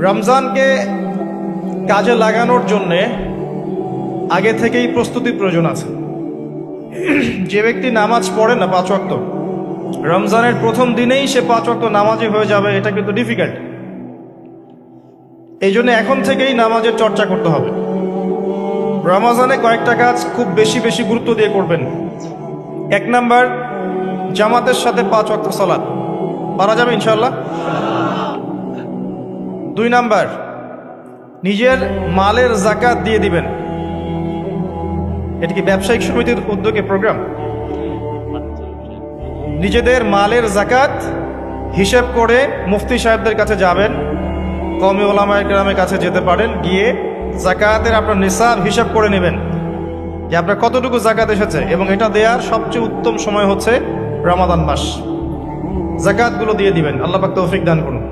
রমজানকে কাজে লাগানোর জন্যে আগে থেকেই প্রস্তুতির প্রয়োজন আছে। যে ব্যক্তি নামাজ পড়ে না 5 ওয়াক্ত, রমজানের প্রথম দিনেই সে 5 ওয়াক্ত নামাজি হয়ে যাবে, এটা কিন্তু ডিফিকাল্ট। এই জন্য এখন থেকেই নামাজের চর্চা করতে হবে। রমজানে কয়েকটা কাজ খুব বেশি বেশি গুরুত্ব দিয়ে করবেন। 1 নাম্বার, জামাতের সাথে 5 ওয়াক্ত সালাত পারা যাবে ইনশাআল্লাহ। 2 নাম্বার, নিজের মালের যাকাত দিয়ে দিবেন। এটা কি ব্যবসায়িক সমিতির উদ্যোগে প্রোগ্রাম? নিজেদের মালের যাকাত হিসেব করে মুফতি সাহেবদের কাছে যাবেন, কওমি ওলামায়ে কেরামের কাছে যেতে পারেন, গিয়ে যাকাতের আপনার নিসাব হিসাব করে নেবেন যে আপনার কতটুকু যাকাত এসেছে, এবং এটা দেওয়ার সবচেয়ে উত্তম সময় হচ্ছে রমাদান মাস। যাকাতগুলো দিয়ে দিবেন, আল্লাহ পাক তৌফিক দান করুন।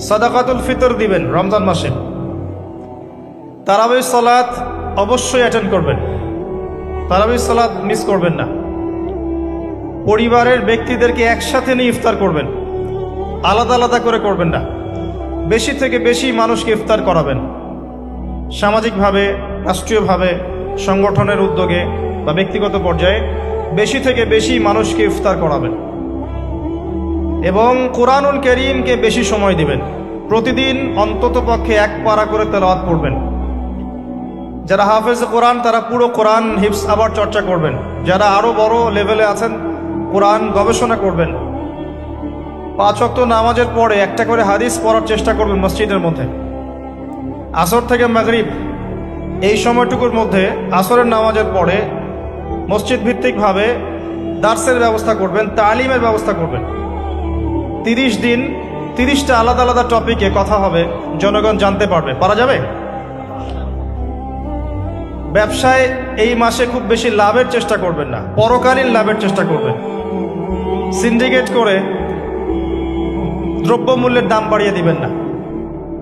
সাদাকাতুল ফিতর দিবেন রমজান মাসে। তারাবির সালাত অবশ্যই অ্যাটেন্ড করবেন, তারাবির সালাত মিস করবেন না। পরিবারের ব্যক্তিদেরকে একসাথে নিয়ে ইফতার করবেন, আলাদা আলাদা করে করবেন না। বেশি থেকে বেশি মানুষকে ইফতার করাবেন, সামাজিকভাবে, রাষ্ট্রীয়ভাবে, সংগঠনের উদ্যোগে বা ব্যক্তিগত পর্যায়ে বেশি থেকে বেশি মানুষকে ইফতার করাবেন। এবং কোরআনুল কারীমকে বেশি সময় দিবেন। প্রতিদিন অন্তত পক্ষে 1 পারা করে তেলাওয়াত করবেন। যারা হাফেজ কোরআন তারা পুরো কোরআন হিফজ আবার চর্চা করবেন। যারা আরো বড় লেভেলে আছেন কোরআন গবেষণা করবেন। 5 ওয়াক্ত নামাজের পরে একটা করে হাদিস পড়ার চেষ্টা করবেন মসজিদের মধ্যে। আসর থেকে মাগরিব এই সময়টুকুর মধ্যে, আসরের নামাজের পরে মসজিদ ভিত্তিকভাবে দার্সের ব্যবস্থা করবেন, তালিমের ব্যবস্থা করবেন। 30 দিন 30টা আলাদা আলাদা টপিকে কথা হবে, জনগণ জানতে পারবে। পারা যাবে? ব্যবসায় এই মাসে খুব বেশি লাভের চেষ্টা করবেন না, পরকালীন লাভের চেষ্টা করবেন। সিন্ডিকেট করে দ্রব্যমূল্যের দাম বাড়িয়ে দিবেন না।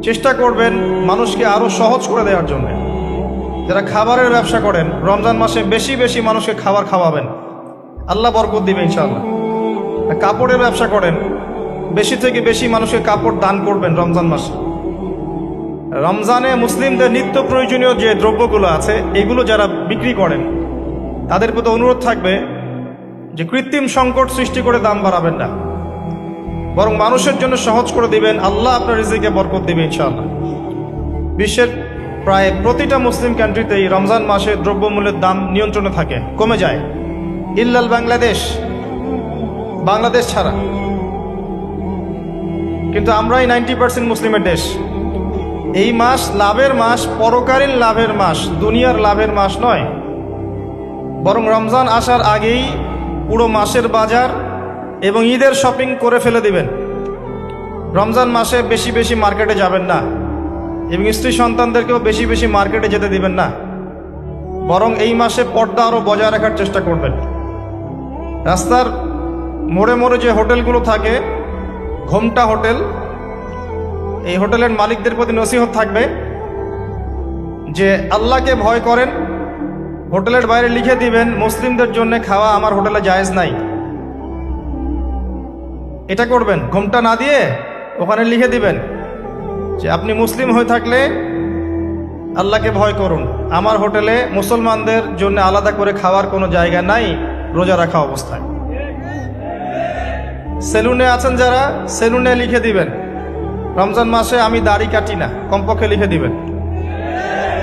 চেষ্টা করবেন মানুষকে আরো সহজ করে দেওয়ার জন্য। যারা খাবারের ব্যবসা করেন, রমজান মাসে বেশি বেশি মানুষকে খাবার খাওয়াবেন, আল্লাহ বরকত দিবে ইনশাআল্লাহ। কাপড়ের ব্যবসা করেন, বেশি থেকে বেশি মানুষকে কাপড় দান করবেন রমজান মাসে। রমজানে মুসলিমদের নিত্য প্রয়োজনীয় যে দ্রব্যগুলো আছে এগুলো যারা বিক্রি করেন তাদের প্রতি অনুরোধ থাকবে যে কৃত্রিম সংকট সৃষ্টি করে দাম বাড়াবেন না, বরং মানুষের জন্য সহজ করে দিবেন। আল্লাহ আপনার রিজিকে বরকত দিবে ইনশাআল্লাহ। বিশ্বের প্রায় প্রতিটা মুসলিম কান্ট্রিতেই রমজান মাসে দ্রব্যমূল্যের দাম নিয়ন্ত্রণে থাকে, কমে যায়, ইল্লাল বাংলাদেশ ছাড়া। কিন্তু আমরাই 90% মুসলিমের দেশ। এই মাস লাভের মাস, পরকালীন লাভের মাস, দুনিয়ার লাভের মাস নয়। বরং রমজান আসার আগেই পুরো মাসের বাজার এবং ঈদের শপিং করে ফেলে দিবেন। রমজান মাসে বেশি বেশি মার্কেটে যাবেন না, এবং স্ত্রী সন্তানদেরকেও বেশি বেশি মার্কেটে যেতে দিবেন না। বরং এই মাসে পর্দা আরও বজায় রাখার চেষ্টা করবেন। রাস্তার মোড়ে মোড়ে যে হোটেলগুলো থাকে, ঘোমটা হোটেল, এই হোটেলের মালিকদের প্রতি নসিহত থাকবে যে আল্লাহকে ভয় করেন। হোটেলের বাইরে লিখে দিবেন মুসলিমদের জন্য খাওয়া আমার হোটেলে জায়েজ নাই। এটা করবেন, ঘোমটা না দিয়ে ওখানে লিখে দিবেন যে আপনি মুসলিম হয়ে থাকলে আল্লাহকে ভয় করুন, আমার হোটেলে মুসলমানদের জন্য আলাদা করে খাওয়ার কোনো জায়গা নাই রোজা রাখা অবস্থায়। সেলুনে আছেন যারা, সেলুনে লিখে দিবেন রমজান মাসে আমি দাড়ি কাটি না, কমপক্ষে লিখে দিবেন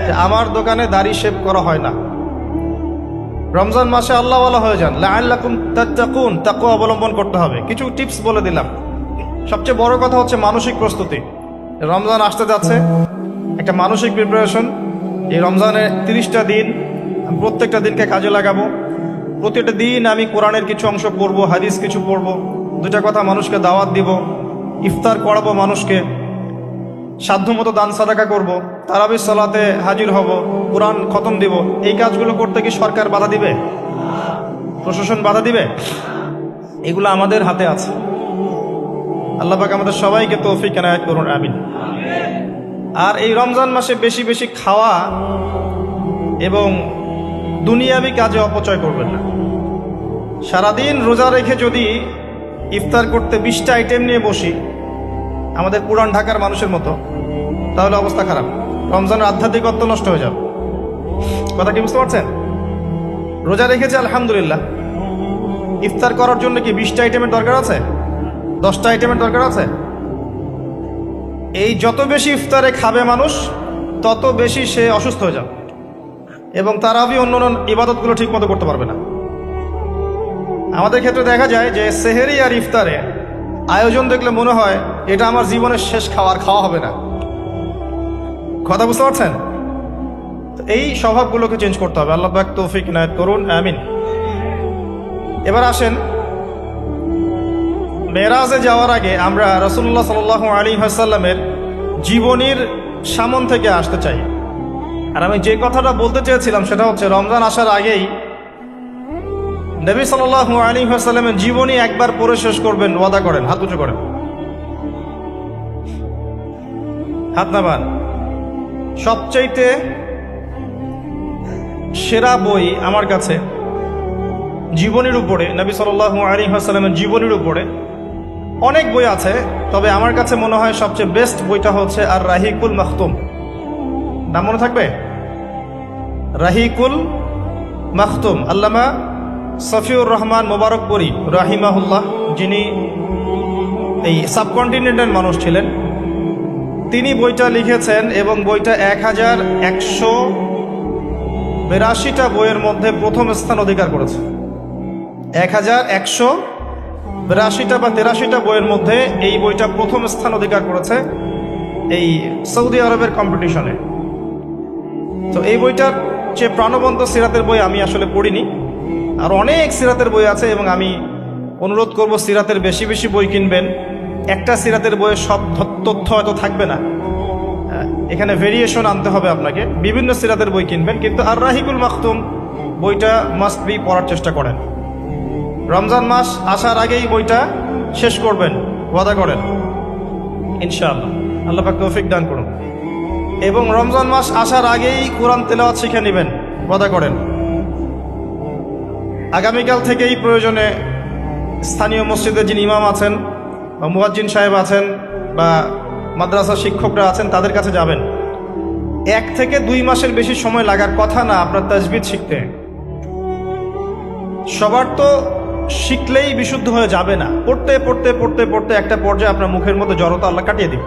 যে আমার দোকানে দাড়ি শেভ করা হয় না। রমজান মাসে আল্লাহওয়ালা হয়ে যান, লাআল্লাকুম তাত্তাকুন, তাকওয়া অবলম্বন করতে হবে। কিছু টিপস বলে দিলাম। সবচেয়ে বড় কথা হচ্ছে মানসিক প্রস্তুতি। রমজান আসতে যাচ্ছে, একটা মানসিক প্রিপারেশন। এই রমজানের 30টা দিন আমি প্রত্যেকটা দিনকে কাজে লাগাবো। প্রতিটা দিন আমি কোরআনের কিছু অংশ পড়বো, হাদিস কিছু পড়বো, 2টা কথা মানুষকে দাওয়াত দিব, ইফতার করাবো মানুষকে, সাধ্যমতো দান সাদাকা করব, তারাবির সালাতে হাজির হব, কোরআন খতম দিব। এই কাজগুলো করতে কি সরকার বাধা দিবে? প্রশাসন বাধা দিবে? এগুলো আমাদের হাতে আছে। আল্লাহ পাক আমাদের সবাইকে তৌফিক এনায়েত করুন, আমিন। আর এই রমজান মাসে বেশি বেশি খাওয়া এবং দুনিয়াবি কাজে অপচয় করবেন না। সারাদিন রোজা রেখে যদি ইফতার করতে 20টা আইটেম নিয়ে বসি, আমাদের পুরান ঢাকার মানুষের মতো, তাহলে অবস্থা খারাপ। রমজানের আধ্যাত্মিকত্ব নষ্ট হয়ে যাবে। কথা কি বুঝতে পারছেন? রোজা রেখেছে আলহামদুলিল্লাহ, ইফতার করার জন্য কি 20টা আইটেমের দরকার আছে? 10টা আইটেমের দরকার আছে? এই যত বেশি ইফতারে খাবে মানুষ, তত বেশি সে অসুস্থ হয়ে যাবে এবং তারাবি অন্য অন্য ইবাদতগুলো ঠিক মতো করতে পারবে না। আমাদের ক্ষেত্রে দেখা যায় যে সেহেরি আর ইফতারে আয়োজন দেখলে মনে হয় এটা আমার জীবনের শেষ খাওয়া হবে না। কথা বুঝতে পারছেন? এই স্বভাবগুলোকে চেঞ্জ করতে হবে। আল্লাহ পাক তৌফিক ইনায়েত করুন, আমিন। এবার আসেন, মেরাজে যাওয়ার আগে আমরা রাসূলুল্লাহ সাল্লাল্লাহু আলাইহি ওয়াসাল্লামের জীবনীর সামন থেকে আসতে চাই। আর আমি যে কথাটা বলতে চেয়েছিলাম সেটা হচ্ছে, রমজান আসার আগেই নবী সাল্লাল্লাহু আলাইহি ওয়াসাল্লামের জীবনী একবার পড়ে শেষ করবেন, ওয়াদা করেন। হাত উঁচু করেন, হাত নামান। সবচাইতে সেরা বই আমার কাছে জীবনীর উপরে, নবী সাল্লাল্লাহু আলাইহি ওয়াসাল্লামের জীবনীর উপরে অনেক বই আছে, তবে আমার কাছে মনে হয় সবচেয়ে বেস্ট বইটা হচ্ছে আর রাহিকুল মাখতুম। নাম মনে থাকবে? রাহিকুল মাখতুম, আল্লামা সফিউর রহমান মোবারকপুরী রাহিমাহুল্লাহ, যিনি এই সাবকন্টিনেন্টের মানুষ ছিলেন, তিনি বইটা লিখেছেন এবং বইটা 1182টা বইয়ের মধ্যে প্রথম স্থান অধিকার করেছে। 1182টা বা 83টা বইয়ের মধ্যে এই বইটা প্রথম স্থান অধিকার করেছে এই সৌদি আরবের কম্পিটিশনে। তো এই বইটার যে প্রাণবন্ত সিরাতের বই আমি আসলে পড়িনি, আর অনেক সিরাতের বই আছে এবং আমি অনুরোধ করব সিরাতের বেশি বেশি বই কিনবেন। একটা সিরাতের বইয়ে সব তথ্য হয়তো থাকবে না, এখানে ভেরিয়েশন আনতে হবে আপনাকে। বিভিন্ন সিরাতের বই কিনবেন, কিন্তু আর রাহিকুল মাখতুম বইটা মাস্ট বি পড়ার চেষ্টা করেন। রমজান মাস আসার আগেই বইটা শেষ করবেন, ওয়াদা করেন ইনশাআল্লাহ। আল্লাহ পাক তৌফিক দান করুন। এবং রমজান মাস আসার আগেই কোরআন তেলাওয়াত শিখে নেবেন, ওয়াদা করেন। আগামীকাল থেকেই প্রয়োজনে স্থানীয় মসজিদে যিনি ইমাম আছেন বা মুয়াজ্জিন সাহেব আছেন বা মাদ্রাসার শিক্ষকরা আছেন, তাদের কাছে যাবেন। 1 থেকে 2 মাসের বেশি সময় লাগার কথা না আপনার তাজবিদ শিখতে। সবার তো শিখলেই বিশুদ্ধ হয়ে যাবে না। পড়তে পড়তে পড়তে পড়তে একটা পর্যায়ে আপনার মুখের মধ্যে জড়তা আল্লাহ কাটিয়ে দিবে,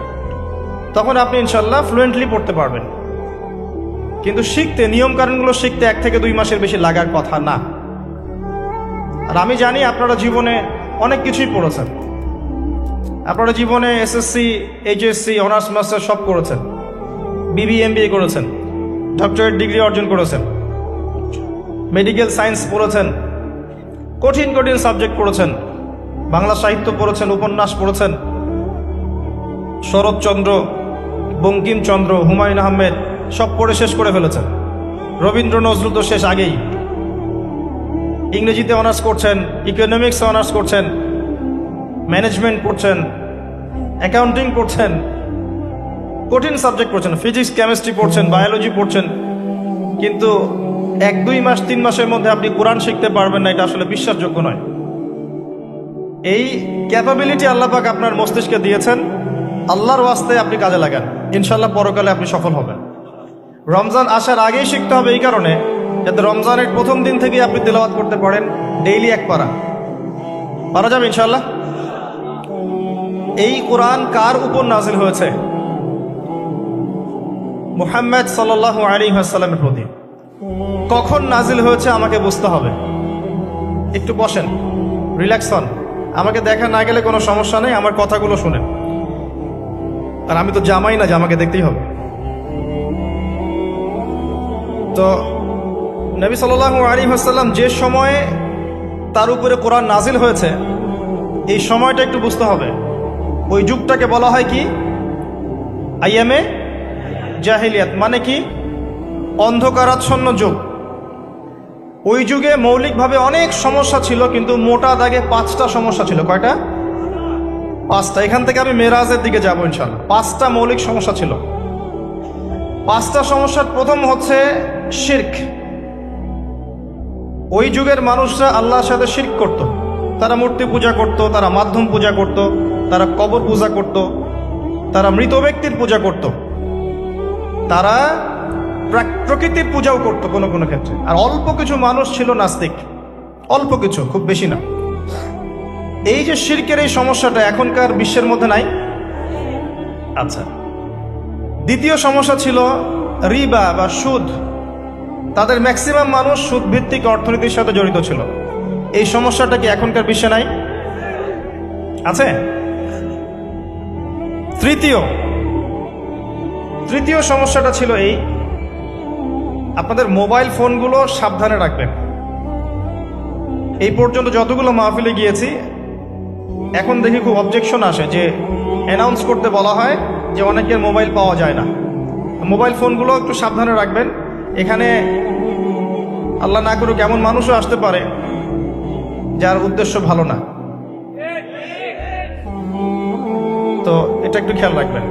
তখন আপনি ইনশাল্লাহ ফ্লুয়েন্টলি পড়তে পারবেন। কিন্তু শিখতে, নিয়মকানুনগুলো শিখতে 1 থেকে 2 মাসের বেশি লাগার কথা না। আর আমি জানি আপনারা জীবনে অনেক কিছুই পড়েছেন। আপনারা জীবনে এসএসসি, এইচএসসি, অনার্স মাস্টার সব করেছেন, বিবি এমবিএ করেছেন, ডক্টরেট ডিগ্রি অর্জন করেছেন, মেডিকেল সায়েন্স পড়েছেন, কঠিন কঠিন সাবজেক্ট পড়েছেন, বাংলা সাহিত্য পড়েছেন, উপন্যাস পড়েছেন, শরৎচন্দ্র, বঙ্কিমচন্দ্র, হুমায়ুন আহমেদ সব পড়ে শেষ করে ফেলেছেন। রবীন্দ্র নজরুল তো শেষ আগেই। ইংরেজিতে অনার্স করছেন, ইকোনমিক্সে অনার্স করছেন, ম্যানেজমেন্ট পড়ছেন, অ্যাকাউন্টিং পড়ছেন, কঠিন সাবজেক্ট পড়ছেন, ফিজিক্স, কেমিস্ট্রি পড়ছেন, বায়োলজি পড়ছেন, কিন্তু 1, 2 মাস, 3 মাসের মধ্যে আপনি কোরআন শিখতে পারবেন না, এটা আসলে বিশ্বাসযোগ্য নয়। এই ক্যাপাবিলিটি আল্লাহ পাক আপনার মস্তিষ্কে দিয়েছেন, আল্লাহর ওয়াস্তে আপনি কাজে লাগান, ইনশাল্লাহ পরকালে আপনি সফল হবেন। রমজান আসার আগেই শিখতে হবে এই কারণে, যাতে রমজানের প্রথম দিন থেকেই আপনি তেলাওয়াত করতে পারেন, ডেইলি 1 পারা যাবে ইনশাল্লাহ। এই কোরআন কার উপর নাজিল হয়েছে? মুহাম্মদ সাল্লাল্লাহু আলাইহি ওয়াসাল্লামের প্রতি। কখন নাজিল হয়েছে আমাকে বুঝতে হবে। একটু বসেন, রিল্যাক্স হন, আমাকে দেখা না গেলে কোনো সমস্যা নেই, আমার কথাগুলো শুনেন। আর আমি তো জামাই না যে আমাকে দেখতেই হবে। তো নবী সাল্লাল্লাহু আলাইহি ওয়াসাল্লাম যে সময়ে তার উপরে কোরআন নাজিল হয়েছে, এই সময়টা একটু বুঝতে হবে। ওই যুগটাকে বলা হয় কি? আইয়ামে জাহিলিয়াত, মানে কি? অন্ধকারাচ্ছন্ন যুগ। ওই যুগে মৌলিকভাবে অনেক সমস্যা ছিল, কিন্তু মোটা দাগে 5টা সমস্যা ছিল। কয়টা? 5টা। এখান থেকে আমি মেরাজের দিকে যাবো ইনশাআল্লাহ। 5টা মৌলিক সমস্যা ছিল। 5টা সমস্যার প্রথম হচ্ছে শিরক। ওই যুগের মানুষরা আল্লাহর সাথে শিরক করত। তারা মূর্তি পূজা করত, তারা মাধ্যম পূজা করত, তারা কবর পূজা করত, তারা মৃত ব্যক্তির পূজা করত, তারা প্রকৃতির পূজাও করত কোনো কোনো ক্ষেত্রে। আর অল্প কিছু মানুষ ছিল নাস্তিক, অল্প কিছু, খুব বেশি না। এই যে শিরকের এই সমস্যাটা এখনকার বিশ্বের মধ্যে নাই। আচ্ছা, দ্বিতীয় সমস্যা ছিল রিবা বা সুদ। তাদের ম্যাক্সিমাম মানুষ সুদ ভিত্তিক অর্থনীতির সাথে জড়িত ছিল। এই সমস্যাটা কি এখনকার বিশ্বে নাই? আছে। তৃতীয় সমস্যাটা ছিল এই, আপনাদের মোবাইল ফোনগুলো সাবধানে রাখবেন। এই পর্যন্ত যতগুলো মাহফিলে গিয়েছি, এখন দেখি খুব অবজেকশন আসে যে অ্যানাউন্স করতে বলা হয় যে অনেকের মোবাইল পাওয়া যায় না। মোবাইল ফোনগুলো একটু সাবধানে রাখবেন। এখানে আল্লাহ না করুক এমন মানুষও আসতে পারে যার উদ্দেশ্য ভালো না, তো এটা একটু খেয়াল রাখবেন।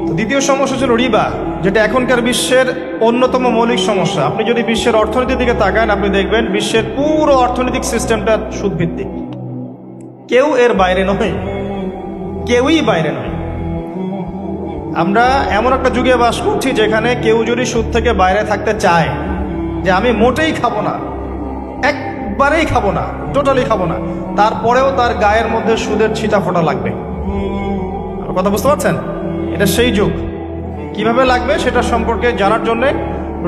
তো দ্বিতীয় সমস্যা ছিল রিবা, যেটা এখনকার বিশ্বের অন্যতম মৌলিক সমস্যা। আপনি যদি বিশ্বের অর্থনীতির দিকে তাকান, আপনি দেখবেন বিশ্বের পুরো অর্থনৈতিক সিস্টেমটা সুদভিত্তিক। কেউ এর বাইরে নয়, কেউই বাইরে নয়। আমরা এমন একটা যুগে বাস করছি যেখানে কেউ যদি সুদ থেকে বাইরে থাকতে চায়, যে আমি মোটেই খাবো না, একবারেই খাবো না, টোটালি খাবো না, তারপরেও তার গায়ের মধ্যে সুদের ছিটা ফোটা লাগবে। কথা বুঝতে পারছেন? এটা সেই যুগ। কিভাবে লাগবে সেটা সম্পর্কে জানার জন্য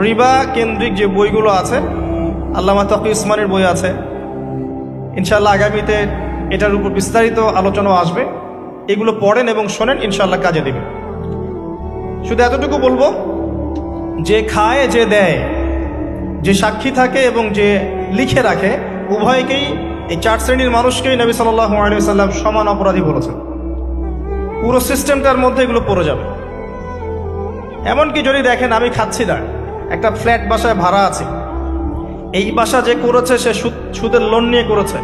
রিবা কেন্দ্রিক যে বইগুলো আছে, আল্লামা তকি উসমানীর বই আছে, ইনশাআল্লাহ আগামীতে এটার উপর বিস্তারিত আলোচনা আসবে। এগুলো পড়েন এবং শোনেন, ইনশাআল্লাহ কাজে দিবে। শুধু এতটুকু বলবো, যে খায় যে দেয়, যে সাক্ষী থাকে এবং যে লিখে রাখে, উভয়কেই, এই চার শ্রেণীর মানুষকেই নবী সাল্লাল্লাহু আলাইহি ওয়াসাল্লাম সমান অপরাধী বলেছেন। পুরো সিস্টেমটার মধ্যে এগুলো পড়ে যাবে। এমনকি যদি দেখেন আমি খাচ্ছি না, একটা ফ্ল্যাট বাসায় ভাড়া আছে, এই বাসা যে করেছে সে সুদের লোন নিয়ে করেছে,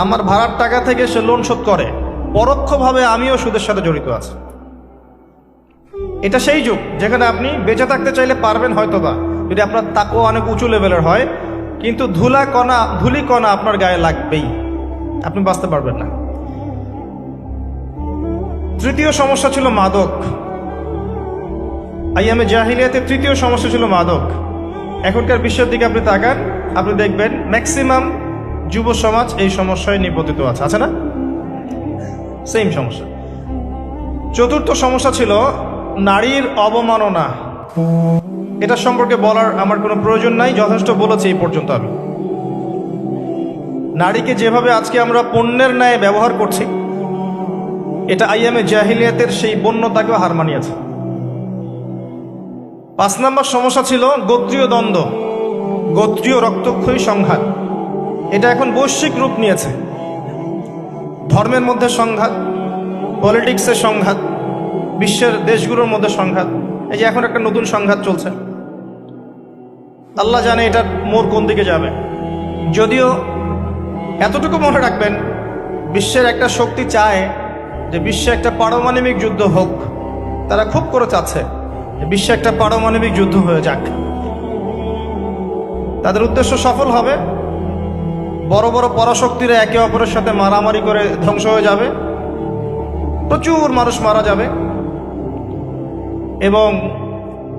আমার ভাড়ার টাকা থেকে সে লোন শোধ করে, পরোক্ষভাবে আমিও সুদের সাথে জড়িত আছি। এটা সেই যুগ যেখানে আপনি বেঁচে থাকতে চাইলে পারবেন হয়তোবা, যদি আপনার তাকওয়া অনেক উঁচু লেভেলের হয়, কিন্তু ধুলি কণা আপনার গায়ে লাগবেই, আপনি বাঁচতে পারবেন না। তৃতীয় সমস্যা ছিল মাদক। আইয়ামে জাহিলিয়াতে তৃতীয় সমস্যা ছিল মাদক। এখনকার বিশ্বের দিকে আপনি তাকান, আপনি দেখবেন ম্যাক্সিমাম যুব সমাজ এই সমস্যায় নিপতিত আছে না? সেম সমস্যা। চতুর্থ সমস্যা ছিল নারীর অবমাননা। এটা সম্পর্কে বলার আমার কোনো প্রয়োজন নাই, যথেষ্ট বলেছি এই পর্যন্ত আমি। নারীকে যেভাবে আজকে আমরা পণ্যের ন্যায় ব্যবহার করছি, এটা আইয়ামে জাহিলিয়াতের সেই বন্যতাকেও হার মানিয়েছে। 5 নম্বর সমস্যা ছিল গোত্রীয় দ্বন্দ্ব, গোত্রীয় রক্তক্ষয়ী সংঘাত। এটা এখন বৈশ্বিক রূপ নিয়েছে। ধর্মের মধ্যে সংঘাত, পলিটিক্সের সংঘাত, বিশ্বের দেশগুলোর মধ্যে সংঘাত। এই যে এখন একটা নতুন সংঘাত চলছে, আল্লাহ জানে এটার মোড় কোন দিকে যাবে। যদিও এতটুকু মনে রাখবেন, বিশ্বের একটা শক্তি চায় যে বিশ্বে একটা পারমাণবিক যুদ্ধ হোক। তারা খুব করে চাচ্ছে বিশ্বে একটা পারমাণবিক যুদ্ধ হয়ে যাক। তাদের উদ্দেশ্য সফল হবে, বড় বড় পরাশক্তিরা একে অপরের সাথে মারামারি করে ধ্বংস হয়ে যাবে, প্রচুর মানুষ মারা যাবে, এবং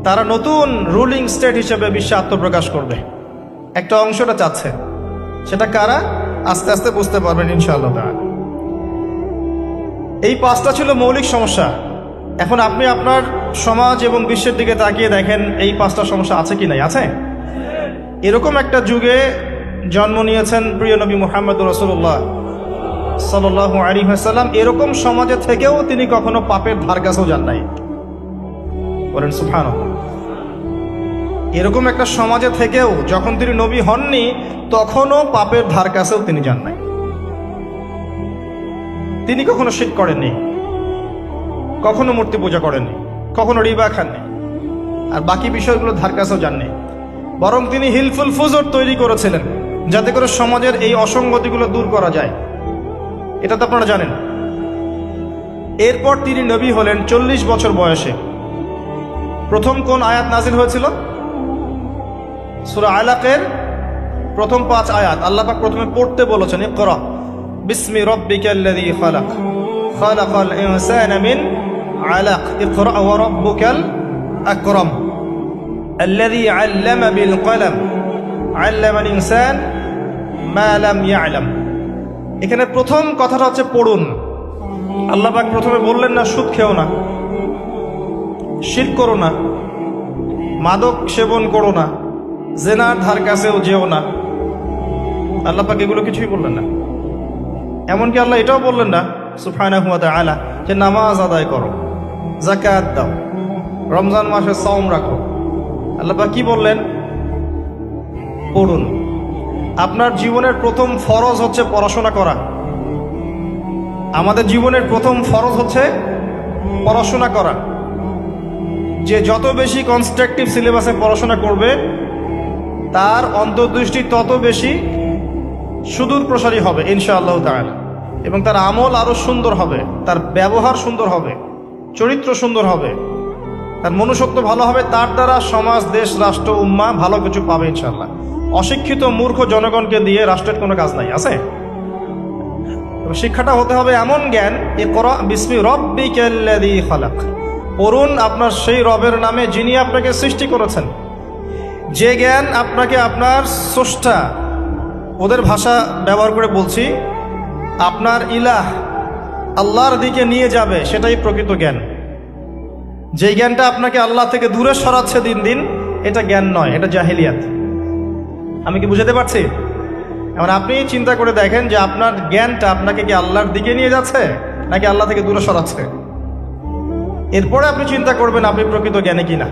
তারা নতুন রুলিং স্টেট হিসেবে বিশ্বে আত্মপ্রকাশ করবে। একটা অংশটা চাচ্ছে, সেটা কারা আস্তে আস্তে বুঝতে পারবেন ইনশাআল্লাহ তাআলা। এই 5টা ছিল মৌলিক সমস্যা। এখন আপনি আপনার সমাজ এবং বিশ্বের দিকে তাকিয়ে দেখেন এই 5টা সমস্যা আছে কি নাই? আছে। এরকম একটা যুগে জন্ম নিয়েছেন প্রিয় নবী মুহাম্মদুর রাসূলুল্লাহ সাল্লাল্লাহু আলাইহি ওয়াসাল্লাম। এরকম সমাজে থেকেও তিনি কখনো পাপের ধার কাছেও যান নাই। বলেন সুবহানাল্লাহ। এরকম একটা সমাজে থেকেও যখন তিনি নবী হননি, তখনও পাপের ধার কাছেও তিনি যান নাই। তিনি কখনো শিরক করেননি, কখনো মূর্তি পূজা করেননি, কখনো রিবা খাননি, আর বাকি বিষয়গুলো ধার কাছেও যাননি। বরং তিনি হিলফুল ফুজুর তৈরি করেছিলেন যাতে করে সমাজের এই অসঙ্গতিগুলো দূর করা যায়। এটা তো আপনারা জানেন। এরপর তিনি নবী হলেন 40 বছর বয়সে। প্রথম কোন আয়াত নাজিল হয়েছিল? সূরা আলাকের প্রথম 5 আয়াত আল্লাহ পাক প্রথমে পড়তে বলেছেন, ইকরা বিসমি রাব্বিকাল্লাযী খালাক। খালাকাল ইনসানা মিন আলাক ইকরা ওয়া রাব্বুকাল আকরাম আল্লাযী আল্লামা বিল কলম আল্লামাল ইনসান মা লাম ইয়ালাম। এখানে প্রথম কথাটা হচ্ছে পড়ুন। আল্লাহ পাক প্রথমে বললেন না সুদ খেও না, শিরক করো না, মাদক সেবন করো না, জেনার ধার কাছেও যেও না। আল্লাহ পাক এগুলো কিছুই বললেন না। এমনকি আল্লাহ এটাও বললেন না সুবহানাহু ওয়া তাআলা যে নামাজ আদায় করো, যাকাত দাও, রমজান মাসে সাওম রাখো। আল্লাহ পাক কি বললেন? পড়ুন। আপনার জীবনের প্রথম ফরজ হচ্ছে পড়াশোনা করা। আমাদের জীবনের প্রথম ফরজ হচ্ছে পড়াশোনা করা। যে যত বেশি কনস্ট্রাকটিভ সিলেবাসে পড়াশোনা করবে তার অন্তর্দৃষ্টি তত বেশি সুদূর প্রসারী হবে ইনশাআল্লাহ তাআলা, এবং তার আমল আরো সুন্দর হবে, তার ব্যবহার সুন্দর হবে, চরিত্র সুন্দর হবে, তার মনুষ্যত্ব ভালো হবে। তার দ্বারা সমাজ, দেশ, রাষ্ট্র, উম্মাহ ভালো কিছু পাবে ইনশাআল্লাহ। অশিক্ষিত মূর্খ জনগণকে দিয়ে রাষ্ট্রের কোনো কাজ নাই, আছে? শিক্ষাটা হতে হবে এমন জ্ঞান, ইকরা বিসমি রাব্বিকাল্লাযী খালাক। পড়ুন আপনার সেই রবের নামে যিনি আপনাকে সৃষ্টি করেছেন। যে জ্ঞান আপনাকে আপনার স্রষ্টা, ওদের ভাষা ব্যবহার করে বলছি, আপনার ইলাহ আল্লাহর দিকে নিয়ে যাবে, সেটাই প্রকৃত জ্ঞান। যে জ্ঞানটা আপনাকে আল্লাহ থেকে দূরে সরাচ্ছে দিন দিন, এটা জ্ঞান নয়, এটা জাহেলিয়াত। আমি কি বুঝাতে পারছি? এবার আপনি চিন্তা করে দেখেন যে আপনার জ্ঞানটা আপনাকে কি আল্লাহর দিকে নিয়ে যাচ্ছে নাকি আল্লাহ থেকে দূরে সরাচ্ছে। এরপরে আপনি চিন্তা করবেন আপনি প্রকৃত জ্ঞানী কিনা।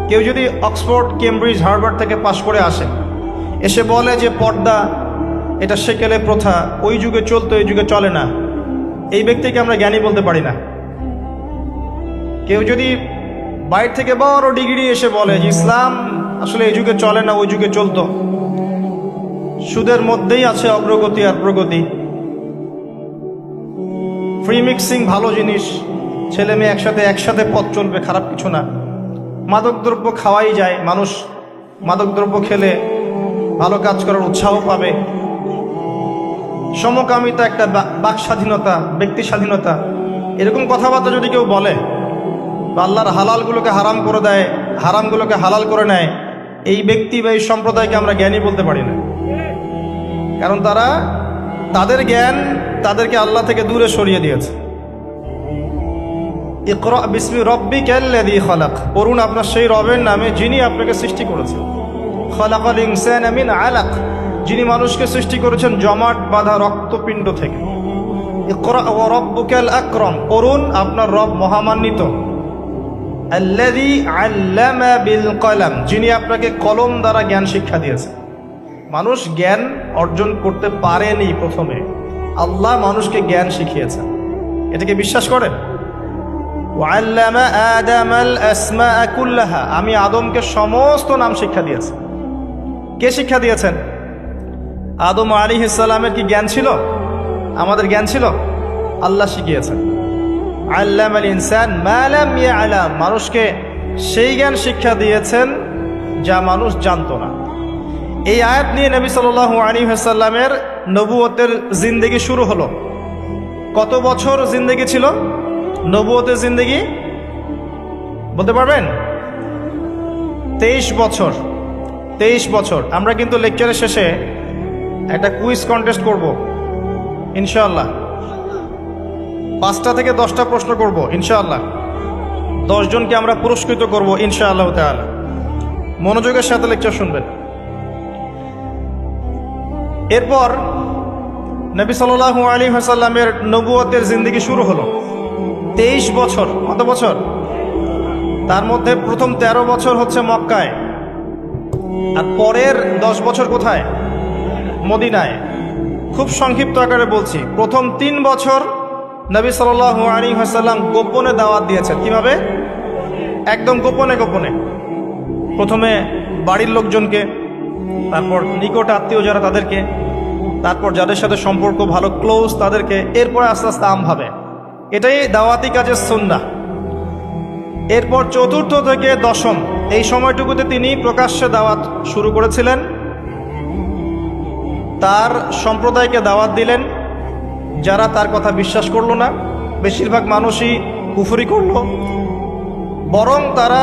কেউ যদি অক্সফোর্ড, কেমব্রিজ, হার্ভার্ড থেকে পাশ করে আসে, এসে বলে যে পর্দা এটা সেকেলে প্রথা, ওই যুগে চলতো, এই যুগে চলে না, এই ব্যক্তিকে আমরা জ্ঞানী বলতে পারি না। কেউ যদি বাইরে থেকে বড় ডিগ্রি এসে বলে যে ইসলাম আসলে এই যুগে চলে না, ওই যুগে চলতো, সুদের মধ্যেই আছে অগ্রগতি আর প্রগতি, ফ্রি মিক্সিং ভালো জিনিস, ছেলে মেয়ে একসাথে পথ চলবে, খারাপ কিছু না, মাদকদ্রব্য খাওয়াই যায়, মানুষ মাদকদ্রব্য খেলে ভালো কাজ করার উৎসাহ পাবে, সমকামিতা একটা বাক স্বাধীনতা, ব্যক্তি স্বাধীনতা, এরকম কথাবার্তা যদি কেউ বলে বা আল্লাহর হালালগুলোকে হারাম করে দেয়, হারামগুলোকে হালাল করে নেয়, এই ব্যক্তি বা এই সম্প্রদায়কে আমরা জ্ঞানী বলতে পারি না। কারণ তাদের জ্ঞান তাদেরকে আল্লাহ থেকে দূরে সরিয়ে দিয়েছে। ইকরা বিসমি রাব্বিকাল্লাযী খালাক। পড়ুন আপনার সেই রবের নামে যিনি আপনাকে সৃষ্টি করেছেন। খালাকাল ইনসানা মিন আলাক, যিনি মানুষকে সৃষ্টি করেছেন জমাট বাঁধা রক্তপিণ্ড থেকে। ইকরা ওয়া রাব্বুকাল আকরাম, পড়ুন আপনার রব মহামান্বিত। আল্লাযী আল্লামা বিল কলম, যিনি আপনাকে কলম দ্বারা জ্ঞান শিক্ষা দিয়েছেন। মানুষ জ্ঞান অর্জন করতে পারেনি প্রথমে, আল্লাহ মানুষকে জ্ঞান শিখিয়েছেন। এটাকে বিশ্বাস করেন? ওয়াল্লামা আদামাল আসমাআ কুল্লাহা, আমি আদমকে সমস্ত নাম শিক্ষা দিয়েছি। কে শিক্ষা দিয়েছেন? আদম আলাইহিস সালামের কি জ্ঞান ছিল? আমাদের জ্ঞান ছিল? আল্লাহ শিখিয়েছেন। আল্লামাল ইনসান মা লাম ইয়ালাম, মানুষকে সেই জ্ঞান শিক্ষা দিয়েছেন যা মানুষ জানতো না। এই আয়াত নিয়ে নবী সাল্লাল্লাহু আলাইহি ওয়াসাল্লামের নবুয়তের জিন্দেগি শুরু হলো। কত বছর জিন্দেগি ছিল নবুয়তের জিন্দেগি? বলতে পারবেন? 23 বছর। 23 বছর। আমরা কিন্তু লেকচারের শেষে একটা কুইজ কন্টেস্ট করব ইনশাআল্লাহ। 5টা থেকে 10টা প্রশ্ন করব ইনশাআল্লাহ। 10 জনকে আমরা পুরস্কৃত করব ইনশাআল্লাহ তাআলা। মনোযোগের সাথে লেকচার শুনবেন। এরপর নবী সাল্লাল্লাহু আলাইহি ওয়াসাল্লামের নবুয়তের জিন্দেগি শুরু হলো। 23 বছর। কত বছর? তার মধ্যে প্রথম 13 বছর হচ্ছে মক্কায়, আর পরের 10 বছর কোথায়? মদিনায়। খুব সংক্ষিপ্ত আকারে বলছি, প্রথম 3 বছর নবী সাল্লাল্লাহু আলাইহি ওয়াসাল্লাম গোপনে দাওয়াত দিয়েছেন। কিভাবে? একদম গোপনে গোপনে। প্রথমে বাড়ির লোকজনকে, তারপর নিকট আত্মীয় যারা তাদেরকে, তারপর যাদের সাথে সম্পর্ক ভালো ক্লোজ তাদেরকে, এরপর আস্তে আস্তে আমভাবে। এটাই দাওয়াতি কাজের সুন্নাহ। এরপর 4র্থ থেকে 10ম এই সময়টুকুতে তিনি প্রকাশ্যে দাওয়াত শুরু করেছিলেন, তার সম্প্রদায়কে দাওয়াত দিলেন, যারা তার কথা বিশ্বাস করলো না, বেশিরভাগ মানুষই কুফরি করলো, বরং তারা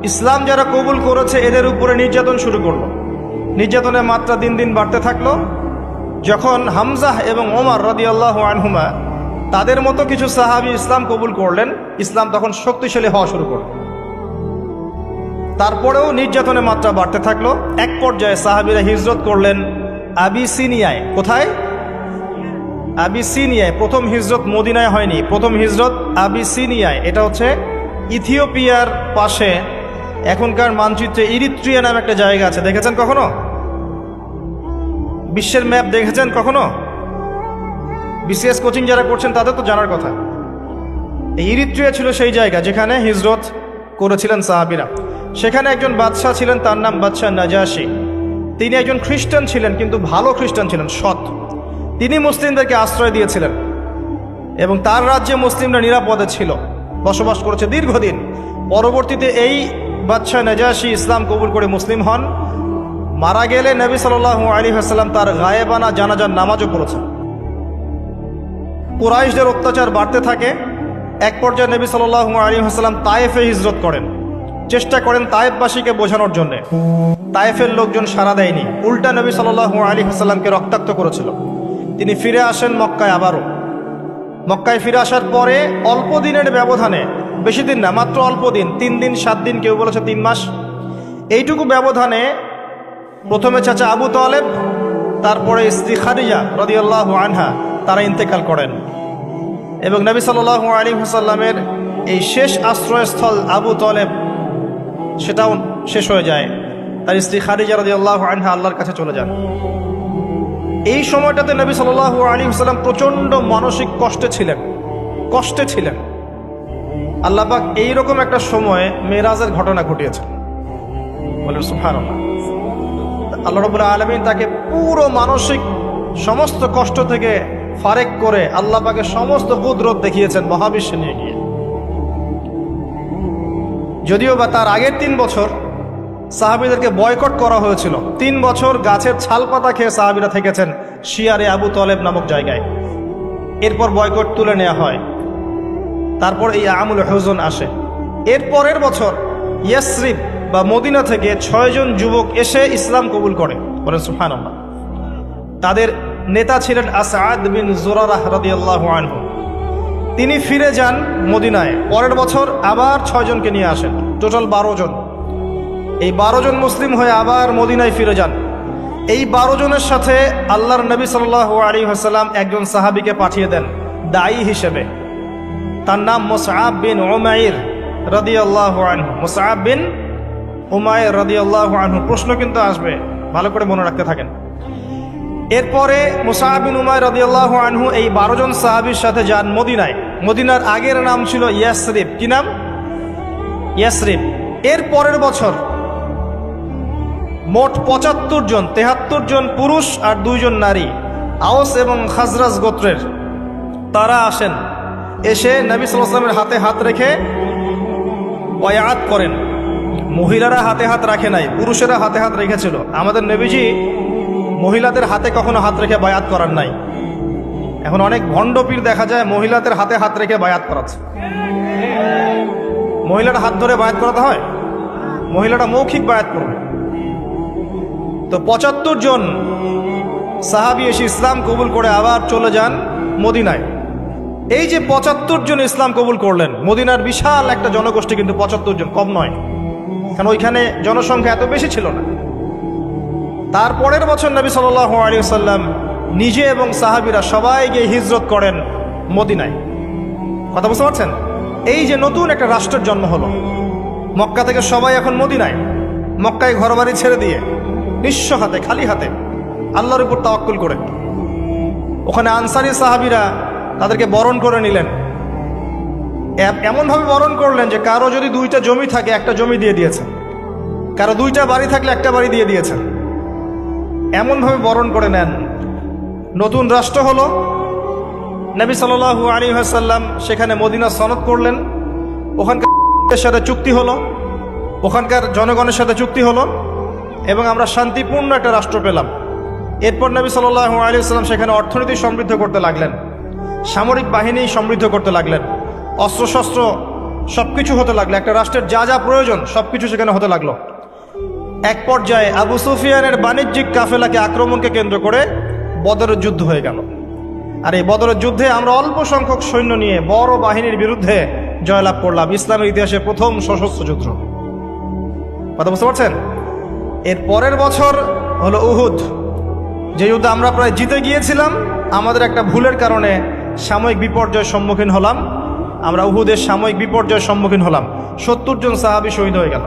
ইসলাম যারা কবুল করেছে এদের উপরে নির্যাতন শুরু করলো। নির্যাতনের মাত্রা দিন দিন বাড়তে থাকলো। যখন হামজাহ এবং ওমর রাদিয়াল্লাহু আনহুমা তাদের মতো কিছু সাহাবী ইসলাম কবুল করলেন, ইসলাম তখন শক্তিশালী হওয়া শুরু করল। তারপরেও নির্যাতনের মাত্রা বাড়তে থাকলো। এক পর্যায়ে সাহাবীরা হিজরত করলেন আবিসিনিয়ায়। কোথায়? আবিসিনিয়ায়। প্রথম হিজরত মদিনায় হয়নি, প্রথম হিজরত আবিসিনিয়ায়। এটা হচ্ছে ইথিওপিয়ার পাশে, এখনকার মানচিত্রে ইরিত্রিয়া নামে একটা জায়গা আছে। দেখেছেন কখনো? বিশ্বের ম্যাপ দেখেছেন কখনো? বিসিএস কোচিং যারা করছেন তাদের তো জানার কথা। এই ইরিত্রিয়া ছিল সেই জায়গা যেখানে হিজরত করেছিলেন সাহাবীরা। সেখানে একজন বাদশাহ ছিলেন, তার নাম বাদশাহ নাজাশী। তিনি একজন খ্রিস্টান ছিলেন, কিন্তু ভালো খ্রিস্টান ছিলেন, সৎ। তিনি মুসলিমদেরকে আশ্রয় দিয়েছিলেন এবং তার রাজ্যে মুসলিমরা নিরাপদে ছিল, বসবাস করেছে দীর্ঘদিন। পরবর্তীতে এই বাদশাহ নাজাশী ইসলাম কবুল করে মুসলিম হন। মারা গেলে নবী সাল্লাল্লাহু আলাইহি ওয়াসাল্লাম তার গায়েবানা জানাজার নামাজও পড়েছেন। কুরাইশদের অত্যাচার বাড়তে থাকে। এক পর্যায়ে নবী সাল্লাল্লাহু আলাইহি ওয়াসাল্লাম তায়েফে হিজরত করেন, চেষ্টা করেন তায়েফবাসীকে বোঝানোর জন্য। তায়েফের লোকজন সাড়া দেয়নি, উল্টা নবী সাল্লাল্লাহু আলাইহি ওয়াসাল্লামকে রক্তাক্ত করেছিল। তিনি ফিরে আসেন মক্কায়। আবারও মক্কায় ফিরে আসার পরে অল্প দিনের ব্যবধানে, বেশি দিন না, মাত্র অল্প দিন, 3 দিন 7 দিন, কেউ বলেছে 3 মাস, এইটুকু ব্যবধানে প্রথমে চাচা আবু তালেব, তারপরে স্ত্রী খাদিজা রাদিয়াল্লাহু আনহা, তারা ইন্তেকাল করেন। এবং নবী সাল্লাল্লাহু আলাইহি ওয়াসাল্লামের এই শেষ আশ্রয়স্থল আবু তালেব, সেটাও শেষ হয়ে যায়। তার স্ত্রী খাদিজা রাদিয়াল্লাহু আনহা আল্লাহর কাছে চলে যান। এই সময়টাতে নবী সাল্লাল্লাহু আলাইহি ওয়াসাল্লাম প্রচণ্ড মানসিক কষ্টে ছিলেন। আল্লাহ পাক এইরকম একটা সময়ে মেরাজের ঘটনা ঘটিয়েছেন। বলেন সুবহানাল্লাহ। আল্লাহ রাব্বুল আলামিন তাকে পুরো মানসিক সমস্ত কষ্ট থেকে ফারেক করে আল্লাহ পাকের সমস্ত কুদরত দেখিয়েছেন মহাবিশ্বে নিয়ে গিয়ে। যদিও বা তার আগের 3 বছর সাহাবীদেরকে বয়কট করা হয়েছিল। 3 বছর গাছের ছাল পাতা খেয়ে সাহাবীরা থেকেছেন শিয়ারে আবু তালেব নামক জায়গায়। এরপর বয়কট তুলে নেওয়া হয়। তারপর এই আমুল হুজন আসে। এর পরের বছর ইয়াসরিব বা মদিনা থেকে 6 জন যুবক এসে ইসলাম কবুল করে। বলেন সুবহানাল্লাহ। তাদের নেতা ছিলেন আসাদ বিন জুরারাহ রাদিয়াল্লাহু আনহু। তিনি ফিরে যান মদিনায়। পরের বছর আবার 6 জনকে নিয়ে আসেন, টোটাল 12 জন। এই 12 জন মুসলিম হয়ে আবার মদিনায় ফিরে যান। এই 12 জনের সাথে আল্লাহর নবী সাল্লাল্লাহু আলাইহি ওয়াসাল্লাম একজন সাহাবীকে পাঠিয়ে দেন দায়ী হিসেবে। তার নাম মুসআব বিন উমাইর রাদিয়াল্লাহু আনহু। মুসআব বিন উমাইর রাদিয়াল্লাহু আনহু। প্রশ্ন কিন্তু আসবে, ভালো করে মনে রাখতে থাকেন। এরপরে মুসআব বিন উমাইর রাদিয়াল্লাহু আনহু এই 12 জন সাহাবীর সাথে যান মদিনায়। মদিনার আগের নাম ছিল ইয়াসরিব। কি নাম? ইয়াসরিব। এর পরের বছর মোট 75 জন, 73 জন পুরুষ আর 2 জন নারী, আওস এবং খাজরাজ গোত্রের, তারা আসেন। এসে নবী সাল্লাল্লাহু আলাইহি ওয়াসাল্লামের হাতে হাত রেখে বায়াত করেন। মহিলারা হাতে হাত রাখে নাই, পুরুষেরা হাতে হাত রেখেছিল। আমাদের নবীজি মহিলাদের হাতে কখনো হাত রেখে বায়াত করার নাই। এখন অনেক ভণ্ড পীর দেখা যায় মহিলাদের হাতে হাত রেখে বায়াত করাচ্ছে। মহিলাটা হাত ধরে বায়াত করাতে হয়? মহিলাটা মৌখিক বায়াত করবে। তো 75 জন সাহাবী এসে ইসলাম কবুল করে আবার চলে যান মদিনায়। এই যে 75 জন ইসলাম কবুল করলেন, মদিনার বিশাল একটা জনগোষ্ঠী, কিন্তু 75 জন কম নয়, কারণ ওইখানে জনসংখ্যা এত বেশি ছিল না। তারপরের বছর নবী সাল্লাল্লাহু আলাইহি ওয়াসাল্লাম নিজে এবং সাহাবীরা সবাই গিয়ে হিজরত করেন মদিনায়। কথা বুঝতে পারছেন? এই যে নতুন একটা রাষ্ট্রের জন্ম হলো, মক্কা থেকে সবাই এখন মদিনায়। মক্কায় ঘরবাড়ি ছেড়ে দিয়ে নিঃস্ব হাতে, খালি হাতে, আল্লাহর উপর তাওয়াক্কুল করে। ওখানে আনসারী সাহাবীরা তাদেরকে বরণ করে নিলেন। এমনভাবে বরণ করলেন যে কারো যদি 2টা জমি থাকে, একটা জমি দিয়ে দিয়েছে, কারো 2টা বাড়ি থাকলে একটা বাড়ি দিয়ে দিয়েছে। এমনভাবে বরণ করে নেন। নতুন রাষ্ট্র হলো। নবী সাল্লাল্লাহু আলাইহি ওয়াসাল্লাম সেখানে মদিনা সনদ করলেন। ওখানকার সাথে চুক্তি হলো, ওখানকার জনগণের সাথে চুক্তি হলো এবং আমরা শান্তিপূর্ণ একটা রাষ্ট্র পেলাম। এরপর নবী সাল্লাল্লাহু আলাইহি ওয়াসাল্লাম সেখানে অর্থনীতি সমৃদ্ধ করতে লাগলেন, সামরিক বাহিনী সমৃদ্ধ করতে লাগলেন, অস্ত্রশস্ত্র সবকিছু হতে লাগলো, একটা রাষ্ট্রের যা যা প্রয়োজন সবকিছু সেখানে হতে লাগলো। এক পর্যায়ে আবু সুফিয়ানের বাণিজ্যিক কাফেলাকে আক্রমণকে কেন্দ্র করে বদরের যুদ্ধ হয়ে গেল। আর এই বদরের যুদ্ধে আমরা অল্প সংখ্যক সৈন্য নিয়ে বড় বাহিনীর বিরুদ্ধে জয়লাভ করলাম, ইসলামের ইতিহাসে প্রথম সশস্ত্র যুদ্ধ। কথা বুঝতে পারছেন? এর পরের বছর হলো উহুদ, যে যুদ্ধে আমরা প্রায় জিতে গিয়েছিলাম। আমাদের একটা ভুলের কারণে সাময়িক বিপর্যয়ের সম্মুখীন হলাম। আমরা উহুদের সাময়িক বিপর্যয়ের সম্মুখীন হলাম, 70 জন সাহাবী শহীদ হয়ে গেল।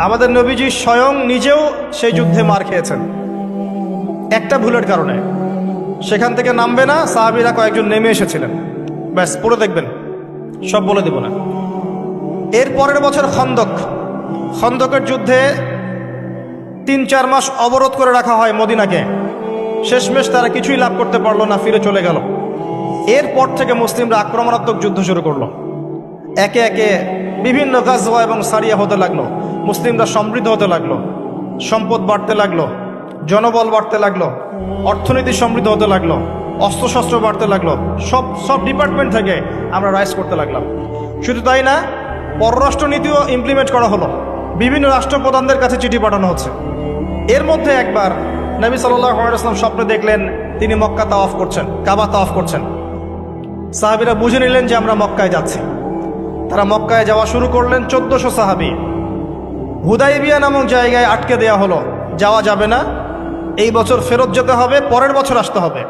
আমাদের নবীজি স্বয়ং নিজেও সেই যুদ্ধে মার খেয়েছেন একটা ভুলের কারণে। সেখান থেকে নামবে না, সাহাবীরা কয়েকজন নেমে এসেছিলেন, ব্যাস পড়ে দেখবেন, সব বলে দেব না। এর পরের বছর খন্দকের যুদ্ধে 3-4 মাস অবরোধ করে রাখা হয় মদিনাকে। শেষমেশ তারা কিছুই লাভ করতে পারলো না, ফিরে চলে গেল। এরপর থেকে মুসলিমরা আক্রমণাত্মক যুদ্ধ শুরু করলো। একে একে বিভিন্ন গাজওয়া এবং সারিয়া হতে লাগলো, মুসলিমরা সমৃদ্ধ হতে লাগলো, সম্পদ বাড়তে লাগলো, জনবল বাড়তে লাগলো, অর্থনীতি সমৃদ্ধ হতে লাগলো, অস্ত্রশস্ত্র বাড়তে লাগলো, সব ডিপার্টমেন্ট থেকে আমরা রাইজ করতে লাগলাম। শুধু তাই না, পররাষ্ট্রনীতিও ইমপ্লিমেন্ট করা হলো, বিভিন্ন রাষ্ট্রপ্রধানদের কাছে চিঠি পাঠানো হচ্ছে। এর মধ্যে একবার নবী সাল্লাল্লাহু আলাইহি ওয়াসাল্লাম স্বপ্নে দেখলেন তিনি মক্কা তাওয়াফ করছেন, কাবা তাওয়াফ করছেন। সাহাবীরা বুঝে নিলেন যে আমরা মক্কায় যাচ্ছি। তারা মক্কায় যাওয়া শুরু করলেন। 1400 সাহাবী হুদাইবিয়া নামক জায়গায় আটকে দেয়া হলো, যাওয়া যাবে না, এই বছর ফেরত যেতে হবে, পরের বছর আসতে হবে।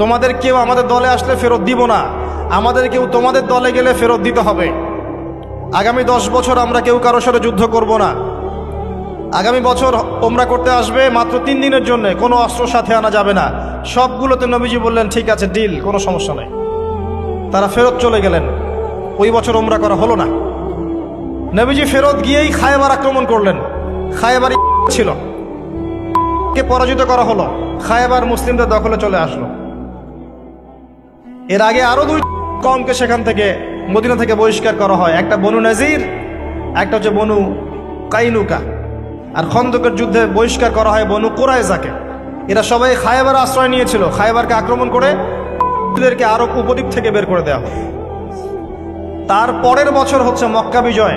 তোমাদের কেউ আমাদের দলে আসলে ফেরত দিব না, আমাদের কেউ তোমাদের দলে গেলে ফেরত দিতে হবে। আগামী 10 বছর আমরা কেউ কারোর সাথে যুদ্ধ করব না। আগামী বছর ওমরা করতে আসবে মাত্র 3 দিনের জন্য, কোনো অস্ত্র সাথে আনা যাবে না। সবগুলোতে নবীজি বললেন ঠিক আছে, ডিল, কোনো সমস্যা নেই। তারা ফেরত চলে গেলেন। ওই বছর ওমরা করা হলো না। নবীজি ফেরত গিয়েই খায়বার আক্রমণ করলেন। খায়বার ছিল, কে পরাজিত করা হলো, খায়বার মুসলিমদের দখলে চলে আসলো। এর আগে আরো 2 কওমকে সেখান থেকে, মদিনা থেকে বহিষ্কার করা হয়। একটা বনু নাজির, একটা হচ্ছে বনু কাইনুকা। আর খন্দকের যুদ্ধে বহিষ্কার করা হয় বনু কুরাইজাকে। এরা সবাই খায়বার আশ্রয় নিয়েছিল। খায়বারকে আক্রমণ করে এদেরকে আরব উপদ্বীপ থেকে বের করে দেওয়া হয়। তার পরের বছর হচ্ছে মক্কা বিজয়।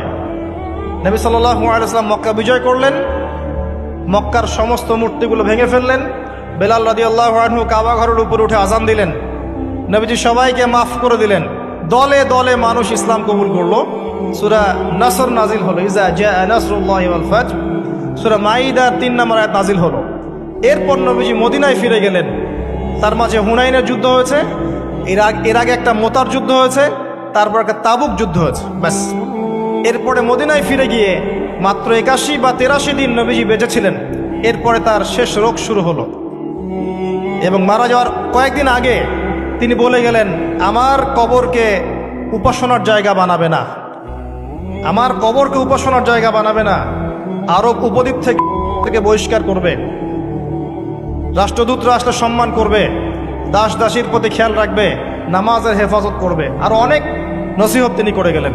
নবী সাল্লাল্লাহু আলাইহি ওয়াসাল্লাম মক্কা বিজয় করলেন, মক্কার সমস্ত মূর্তিগুলো ভেঙে ফেললেন। বেলাল রাদিয়াল্লাহু আনহু কাবা ঘরের উপর উঠে আজান দিলেন। নবীজি সবাইকে মাফ করে দিলেন। দলে দলে মানুষ ইসলাম কবুল করলো। সূরা নাসর নাজিল হলো, ইজা জাআ নাসরুল্লাহি ওয়াল ফাতহ। সূরা মাইদার 3 নম্বর আয়াত নাজিল হলো। এরপর নবীজি মদিনায় ফিরে গেলেন। তার মাঝে হুনাইনের যুদ্ধ হয়েছে, এর আগে একটা মোতার যুদ্ধ হয়েছে, তারপর একটা তাবুক যুদ্ধ হয়েছে, ব্যাস। এরপরে মদিনায় ফিরে গিয়ে মাত্র 81 বা 83 দিন নবীজি বেঁচেছিলেন। এরপরে তার শেষ রোগ শুরু হলো এবং মারা যাওয়ার কয়েকদিন আগে তিনি বলে গেলেন, আমার কবরকে উপাসনার জায়গা বানাবে না, আমার কবরকে উপাসনার জায়গা বানাবে না। আরব উপদ্বীপ থেকে বহিষ্কার করবে, রাষ্ট্রদূতরা আসলে সম্মান করবে, দাস দাসীর প্রতি খেয়াল রাখবে, নামাজের হেফাজত করবে। আর অনেক নসিহত তিনি করে গেলেন।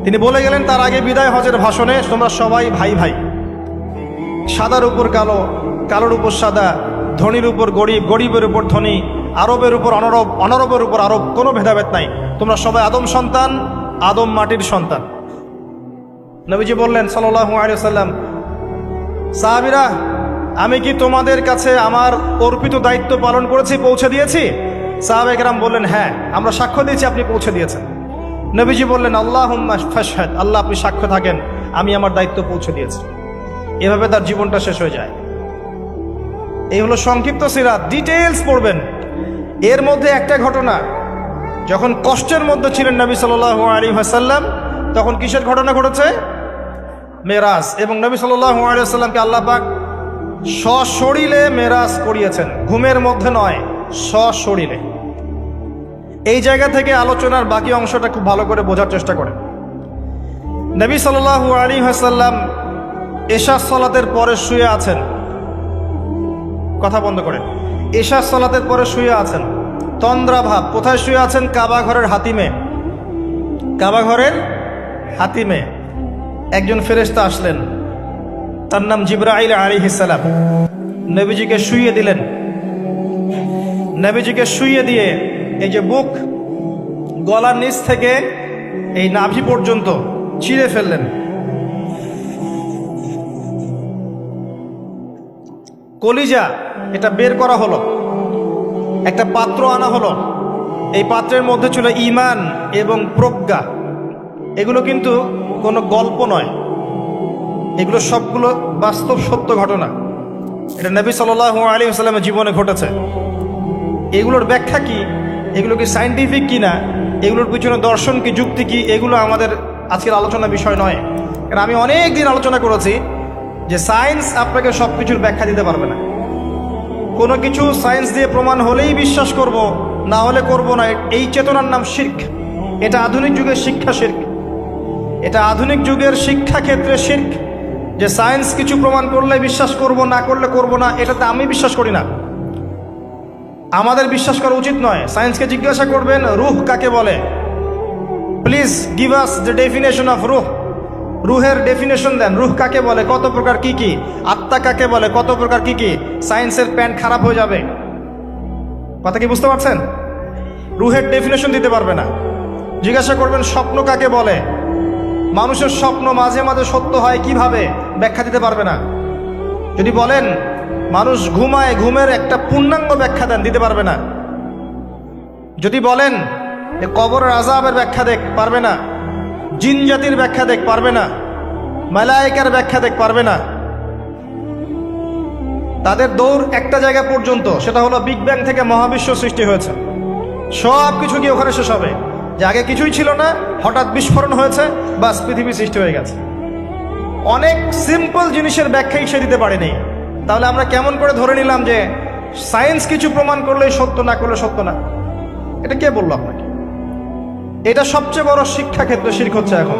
তিনি বলে গেলেন তার আগে বিদায় হজের ভাষণে, তোমরা সবাই ভাই ভাই, সাদার উপর কালো, কালোর উপর সাদা, ধনীর উপর গরিব, গরিবের উপর ধনী, আরবের উপর অনরব, অনরবের উপর আরব, কোনো ভেদাভেদ নাই। তোমরা সবাই আদম সন্তান, আদম মাটির সন্তান। নবীজি বললেন সাল্লাল্লাহু আলাইহি ওয়াসাল্লাম, সাহাবীরা, আমি কি তোমাদের কাছে আমার অর্পিত দায়িত্ব পালন করেছি, পৌঁছে দিয়েছি? সাহাবায়ে কেরাম বললেন, হ্যাঁ, আমরা সাক্ষ্য দিয়েছি আপনি পৌঁছে দিয়েছেন। নবীজি বললেন, আল্লাহুম্মা ফাশহাদ, আল্লাহ আপনি সাক্ষ্য থাকেন আমি আমার দায়িত্ব পৌঁছে দিয়েছি। এভাবে তার জীবনটা শেষ হয়ে যায়। এই হলো সংক্ষিপ্ত সিরাত, ডিটেইলস পড়বেন। এর মধ্যে একটা ঘটনা, যখন কষ্টের মধ্যে ছিলেন নবী সাল্লাল্লাহু আলাইহি ওয়াসাল্লাম, তখন কিসের ঘটনা ঘটেছে? মেরাজ। এবং নবী সাল্লাল্লাহু আলাইহি ওয়াসাল্লামকে আল্লাহ পাক সশরীরে মেরাজ করিয়েছেন, ঘুমের মধ্যে নয়, সশরীরে। এই জায়গা থেকে আলোচনার বাকি অংশটা খুব ভালো করে বোঝার চেষ্টা করেন। নবী সাল্লাল্লাহু আলাইহি ওয়াসাল্লাম এশা সালাতের পরে শুয়ে আছেন, কথা বন্ধ করেন, এশা সালাতের পরে শুয়ে আছেন, তন্দ্রাভাব। কোথায় শুয়ে আছেন? কাবা ঘরের হাতিমে। কাবা ঘরের হাতিমে একজন ফেরেশতা আসলেন, তার নাম জিবরাইল আলাইহিস সালাম। নবীজিকে শুইয়ে দিলেন। নবীজিকে শুইয়ে দিয়ে এই যে বুক, গলার নিচ থেকে এই নাভি পর্যন্ত চিরে ফেললেন। কলিজা এটা বের করা হলো, একটা পাত্র আনা হলো। এই পাত্রের মধ্যে ছিল ঈমান এবং প্রজ্ঞা। এগুলো কিন্তু কোনো গল্প নয়, এগুলো সবগুলো বাস্তব সত্য ঘটনা। এটা নবী সাল্লাল্লাহু আলাইহি ওয়াসাল্লামের জীবনে ঘটেছে। এগুলোর ব্যাখ্যা কি, এগুলো কি সায়েন্টিফিক কি না, এগুলোর পিছনে দর্শন কি, যুক্তি কি, এগুলো আমাদের আজকের আলোচনার বিষয় নয়। কারণ আমি অনেক দিন আলোচনা করেছি যে সায়েন্স আপনাকে সব কিছুর ব্যাখ্যা দিতে পারবে না। কোনো কিছু সায়েন্স দিয়ে প্রমাণ হলেই বিশ্বাস করব, না হলে করব না, এই চেতনার নাম শিরক। এটা আধুনিক যুগের শিক্ষা শিরক। এটা আধুনিক যুগের শিক্ষা ক্ষেত্রে শিরক, যে সায়েন্স কিছু প্রমাণ করলে বিশ্বাস করব, না করলে করব না। এটাতে আমি বিশ্বাস করি না, আমাদের বিশ্বাস করা উচিত নয়। সায়েন্সকে জিজ্ঞাসা করবেন রূহ কাকে বলে, please give us the definition of রূহ। রূহের ডেফিনেশন দেন, রূহ কাকে বলে, কত প্রকার কি কি, আত্মা কাকে বলে, কত প্রকার কি কি। সায়েন্সের প্যান্ট খারাপ হয়ে যাবে। কথা কি বুঝতে পারছেন? রূহের ডেফিনেশন দিতে পারবে না। জিজ্ঞাসা করবেন স্বপ্ন কাকে বলে, মানুষের স্বপ্ন মাঝে মাঝে সত্য হয় কিভাবে, ব্যাখ্যা দিতে পারবে না। যদি বলেন মানুষ ঘুমায়, ঘুমের একটা পূর্ণাঙ্গ ব্যাখ্যা দেন, দিতে পারবে না। যদি বলেন কবরের আযাবের ব্যাখ্যা দেখ, পারবে না। জিন জাতির ব্যাখ্যা দেখ, পারবে না। মালায়েকার ব্যাখ্যা দেখ, পারবে না। তাদের দৌড় একটা জায়গা পর্যন্ত, সেটা হলো বিগ ব্যাং থেকে মহাবিশ্ব সৃষ্টি হয়েছে। সব কিছু কি ওখানে শেষ হবে? যে আগে কিছুই ছিল না, হঠাৎ বিস্ফোরণ হয়েছে, বাস পৃথিবী সৃষ্টি হয়ে গেছে। অনেক সিম্পল জিনিসের ব্যাখ্যাই সে দিতে পারেনি। তাহলে আমরা কেমন করে ধরে নিলাম যে সায়েন্স কিছু প্রমাণ করলেই সত্য, না করলে সত্য না? এটা কে বললো আপনাকে? এটা সবচেয়ে বড় শিক্ষাক্ষেত্রে শিরক হচ্ছে এখন।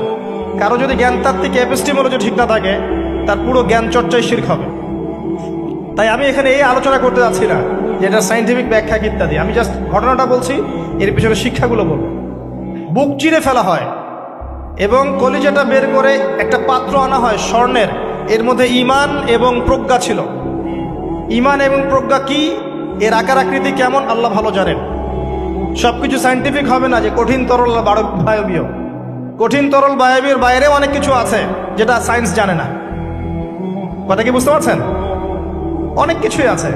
কারো যদি জ্ঞানতাত্ত্বিক এপিস্টিমোলজি ঠিক না থাকে, তার পুরো জ্ঞান চর্চায় শিরক হবে। তাই আমি এখানে এই আলোচনা করতে যাচ্ছি না যে এটা সায়েন্টিফিক ব্যাখ্যা ইত্যাদি। আমি জাস্ট ঘটনাটা বলছি, এর পিছনে শিক্ষাগুলো বলব। বুক চিরে ফেলা হয় এবং কলিজাটা বের করে একটা পাত্র আনা হয় স্বর্ণের, এর মধ্যে ঈমান এবং প্রজ্ঞা ছিল। ঈমান এবং প্রজ্ঞা কি, এর আকার আকৃতি কেমন, আল্লাহ ভালো জানেন। সবকিছু সায়েন্টিফিক হবে না যে কঠিন তরল বায়বীয়। কঠিন তরল বায়বীর বাইরে অনেক কিছু আছে যেটা সায়েন্স জানে না। কথা কি বুঝতে পারছেন? অনেক কিছুই আছে,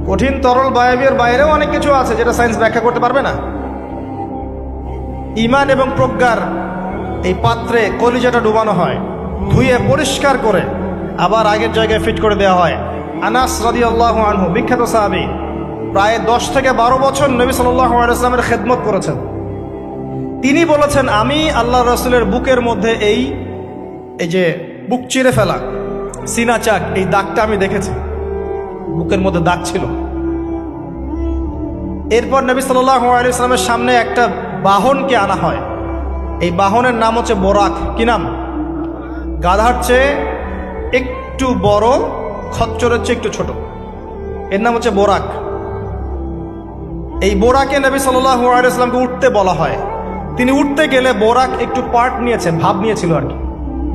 কঠিন তরল বায়বীর বাইরেও অনেক কিছু আছে যেটা সায়েন্স ব্যাখ্যা করতে পারবে না। ঈমান এবং প্রজ্ঞার এই পাত্রে কলিজাটা ডুবানো হয়, ধুয়ে পরিষ্কার করে আবার আগের জায়গায় ফিট করে দেওয়া হয়। আনাস রাদিয়াল্লাহু আনহু, বিখ্যাত সাহাবী, প্রায় 10 থেকে 12 বছর নবী সাল্লাল্লাহু আলাইহি ওয়াসাল্লামের খেদমত করেছেন। তিনি বলেছেন, আমি আল্লাহ রাসূলের বুকের মধ্যে এই যে বুক চিরে ফেলা, সিনা চাক, এই দাগটা আমি দেখেছি। বুকের মধ্যে দাগ ছিল। এরপর নবী সাল্লাল্লাহু আলাইহি ওয়াসাল্লামের সামনে একটা বাহনকে আনা হয়। এই বাহনের নাম হচ্ছে বোরাক। কি নাম? গাধার চেয়ে একটু বড়, খচ্চরের চেয়ে একটু ছোট, এর নাম হচ্ছে বোরাক। এই বোরাকে নবী সাল্লাল্লাহু আলাইহি ওয়াসাল্লামকে উঠতে বলা হয়। তিনি উঠতে গেলে বোরাক একটু পার্ট নিয়েছে, ভাব নিয়েছিল আর কি।